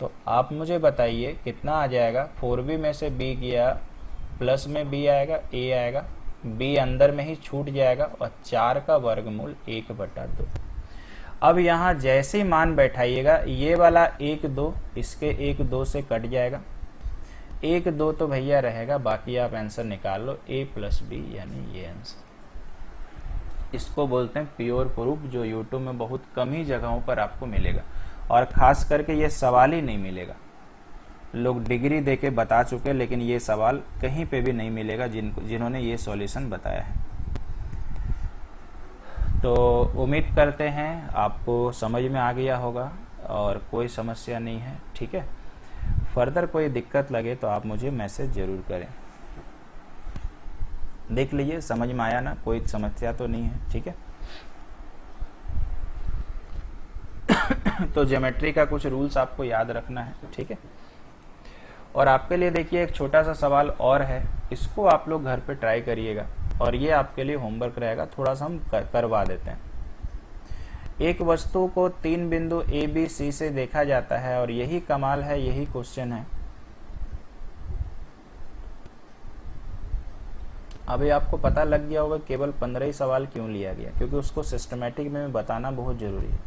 तो आप मुझे बताइए कितना आ जाएगा, 4b में से b गया, प्लस में b आएगा, a आएगा, b अंदर में ही छूट जाएगा और 4 का वर्गमूल 1 बटा 2। अब यहाँ जैसे ही मान बैठाइएगा, ये वाला 1 2 इसके 1 2 से कट जाएगा, 1 2 तो भैया रहेगा, बाकी आप आंसर निकाल लो, a प्लस बी, यानी ये आंसर। इसको बोलते हैं प्योर प्रूफ, जो यूट्यूब में बहुत कम ही जगहों पर आपको मिलेगा, और खास करके ये सवाल ही नहीं मिलेगा। लोग डिग्री देके बता चुके, लेकिन ये सवाल कहीं पे भी नहीं मिलेगा जिन्होंने ये सॉल्यूशन बताया है। तो उम्मीद करते हैं आपको समझ में आ गया होगा और कोई समस्या नहीं है। ठीक है, फर्दर कोई दिक्कत लगे तो आप मुझे मैसेज जरूर करें। देख लीजिए समझ में आया ना, कोई समस्या तो नहीं है। ठीक है, तो ज्योमेट्री का कुछ रूल्स आपको याद रखना है। ठीक है, और आपके लिए देखिए एक छोटा सा सवाल और है, इसको आप लोग घर पे ट्राई करिएगा, और ये आपके लिए होमवर्क रहेगा, थोड़ा सा हम करवा देते हैं। एक वस्तु को 3 बिंदु ए बी सी से देखा जाता है, और यही कमाल है, यही क्वेश्चन है। अभी आपको पता लग गया होगा केवल 15 ही सवाल क्यों लिया गया, क्योंकि उसको सिस्टमेटिक में बताना बहुत जरूरी है।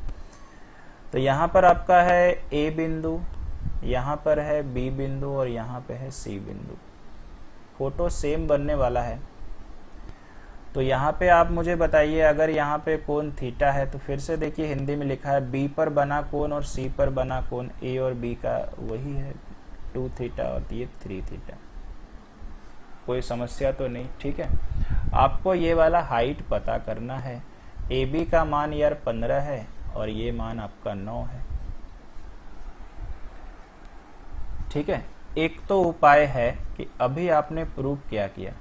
तो यहाँ पर आपका है ए बिंदु, यहाँ पर है बी बिंदु और यहाँ पे है सी बिंदु। फोटो सेम बनने वाला है। तो यहाँ पे आप मुझे बताइए, अगर यहाँ पे कोण थीटा है, तो फिर से देखिए हिंदी में लिखा है बी पर बना कोण और सी पर बना कोण, ए और बी का वही है 2 थीटा और ये 3 थीटा। कोई समस्या तो नहीं। ठीक है, आपको ये वाला हाइट पता करना है। ए बी का मान यार 15 है और ये मान आपका 9 है। ठीक है, एक तो उपाय है कि अभी आपने प्रूव क्या किया,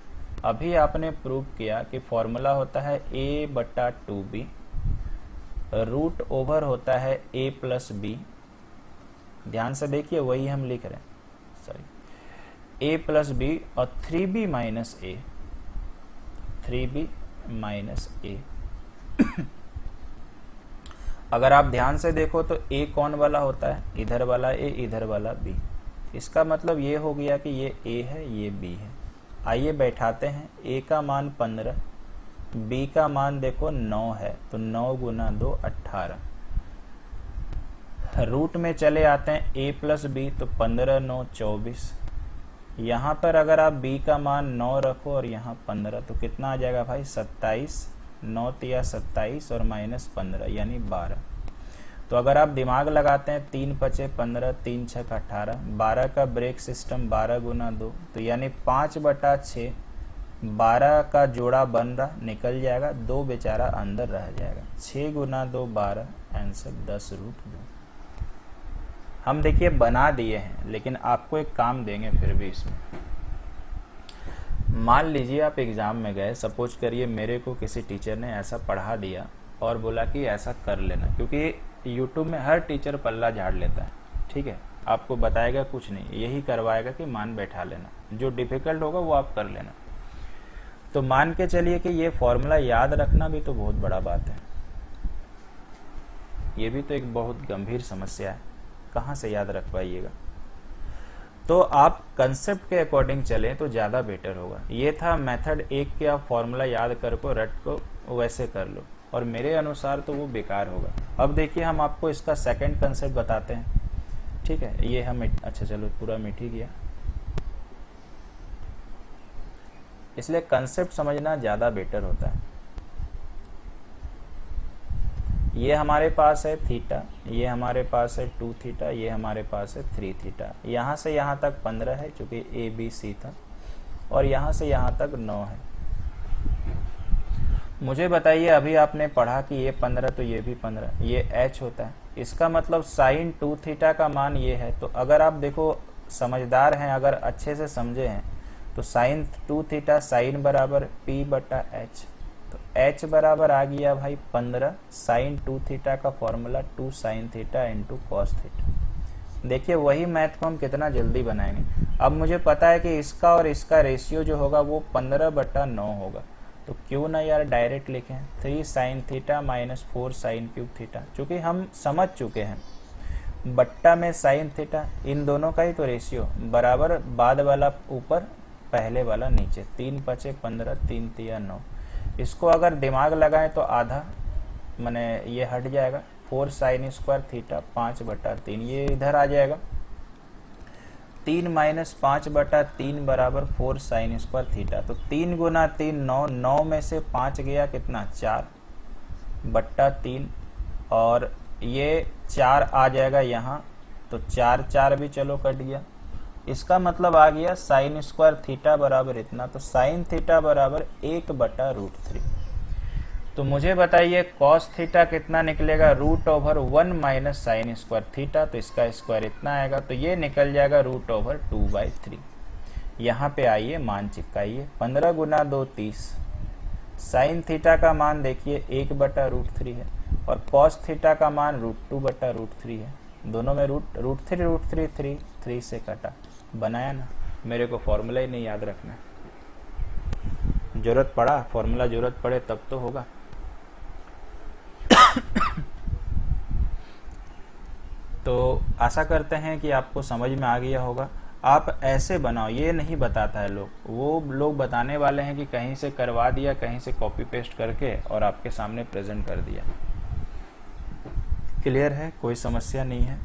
अभी आपने प्रूव किया कि फॉर्मूला होता है a बटा 2b, रूट ओवर होता है a प्लस बी। ध्यान से देखिए वही हम लिख रहे हैं, सॉरी, a प्लस बी और 3b minus a, 3b minus a। अगर आप ध्यान से देखो तो a कौन वाला होता है, इधर वाला a, इधर वाला b। इसका मतलब ये हो गया कि ये a है, ये b है। आइए बैठाते हैं, a का मान 15, b का मान देखो 9 है, तो 9 गुना 2 18। रूट में चले आते हैं a प्लस बी, तो 15 9 24। यहाँ पर अगर आप b का मान 9 रखो और यहाँ 15, तो कितना आ जाएगा भाई 27, 9 तिया 27 और माइनस 15 यानी 12। तो अगर आप दिमाग लगाते हैं 3 पचे 15, 3 छक 18, 12 का ब्रेक सिस्टम 12 गुना 2, तो यानी 5 बटा 6 12 का जोड़ा बन रहा, निकल जाएगा, 2 बेचारा अंदर रह जाएगा। 6 गुना 2 12, आंसर 10√2। हम देखिए बना दिए हैं, लेकिन आपको एक काम देंगे फिर भी इसमें। मान लीजिए आप एग्ज़ाम में गए, सपोज करिए मेरे को किसी टीचर ने ऐसा पढ़ा दिया और बोला कि ऐसा कर लेना, क्योंकि यूट्यूब में हर टीचर पल्ला झाड़ लेता है, ठीक है, आपको बताएगा कुछ नहीं, यही करवाएगा कि मान बैठा लेना, जो डिफ़िकल्ट होगा वो आप कर लेना। तो मान के चलिए कि ये फॉर्मूला याद रखना भी तो बहुत बड़ा बात है, ये भी तो एक बहुत गंभीर समस्या है, कहाँ से याद रख पाइएगा। तो आप कंसेप्ट के अकॉर्डिंग चलें तो ज़्यादा बेटर होगा। ये था मेथड 1 के, आप फॉर्मूला याद कर को रट को वैसे कर लो, और मेरे अनुसार तो वो बेकार होगा। अब देखिए हम आपको इसका सेकंड कंसेप्ट बताते हैं, ठीक है। ये हम अच्छा चलो पूरा मिट ही गया, इसलिए कंसेप्ट समझना ज़्यादा बेटर होता है। ये हमारे पास है थीटा, ये हमारे पास है 2 थीटा, ये हमारे पास है 3 थीटा। यहाँ से यहाँ तक 15 है चूँकि ABC था, और यहाँ से यहाँ तक 9 है। मुझे बताइए, अभी आपने पढ़ा कि ये 15 तो ये भी 15, ये h होता है, इसका मतलब साइन 2 थीटा का मान ये है। तो अगर आप देखो समझदार हैं, अगर अच्छे से समझे हैं, तो साइन 2 थीटा साइन बराबर P/h, तो h बराबर आ गया भाई 15। साइन 2 थीटा का formula 2 sine theta into cos theta. देखिए वही मैथ को हम कितना जल्दी बनाएंगे। अब मुझे पता है कि इसका और इसका रेशियो जो होगा वो 15/9 होगा, तो क्यों ना यार डायरेक्ट लिखें 3 sine theta minus 4 sine cube theta, चूँकि हम समझ चुके हैं बट्टा में साइन थीटा, इन दोनों का ही तो रेशियो बराबर, बाद वाला ऊपर पहले वाला नीचे, 3 × 5 = 15, 3 × 3 = 9। इसको अगर दिमाग लगाएं तो आधा माने ये हट जाएगा, 4 साइन स्क्वायर थीटा 5/3, ये इधर आ जाएगा, 3 - 5/3 बराबर 4 साइन स्क्वायर थीटा। तो 3 × 3 9, 9 में से 5 गया कितना 4/3, और ये 4 आ जाएगा यहाँ, तो 4 4 भी चलो कट गया। इसका मतलब आ गया साइन स्क्वायर थीटा बराबर इतना, तो साइन थीटा बराबर 1/√3। तो मुझे बताइए कॉस थीटा कितना निकलेगा, √1 माइनस साइन स्क्वायर थीटा, तो इसका स्क्वायर इतना आएगा, तो ये निकल जाएगा √2/3। यहाँ पे आइए मान चिपकाइए, 15 × 2 30, साइन थीटा का मान देखिए 1/√3 है, और कॉस थीटा का मान √2/√3 है। दोनों में √3 3 से कटा, बनाया ना। मेरे को फॉर्मूला ही नहीं याद रखना, जरूरत पड़ा फॉर्मूला, जरूरत पड़े तब तो होगा। तो आशा करते हैं कि आपको समझ में आ गया होगा। आप ऐसे बनाओ, ये नहीं बताता है लोग, वो लोग बताने वाले हैं कि कहीं से करवा दिया, कहीं से कॉपी पेस्ट करके और आपके सामने प्रेजेंट कर दिया। क्लियर है, कोई समस्या नहीं है।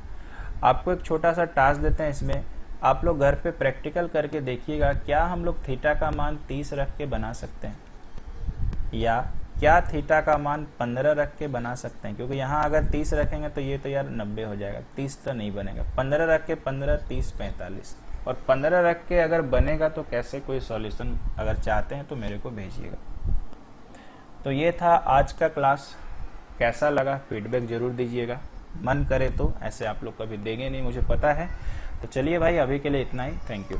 आपको एक छोटा सा टास्क देते हैं, इसमें आप लोग घर पे प्रैक्टिकल करके देखिएगा, क्या हम लोग थीटा का मान 30 रख के बना सकते हैं, या क्या थीटा का मान 15 रख के बना सकते हैं। क्योंकि यहाँ अगर 30 रखेंगे तो ये तो यार 90 हो जाएगा, 30 तो नहीं बनेगा। 15 रख के 15 30 45, और 15 रख के अगर बनेगा तो कैसे, कोई सॉल्यूशन अगर चाहते हैं तो मेरे को भेजिएगा। तो ये था आज का क्लास, कैसा लगा फीडबैक जरूर दीजिएगा। मन करे तो, ऐसे आप लोग कभी देंगे नहीं मुझे पता है। तो चलिए भाई, अभी के लिए इतना ही, थैंक यू।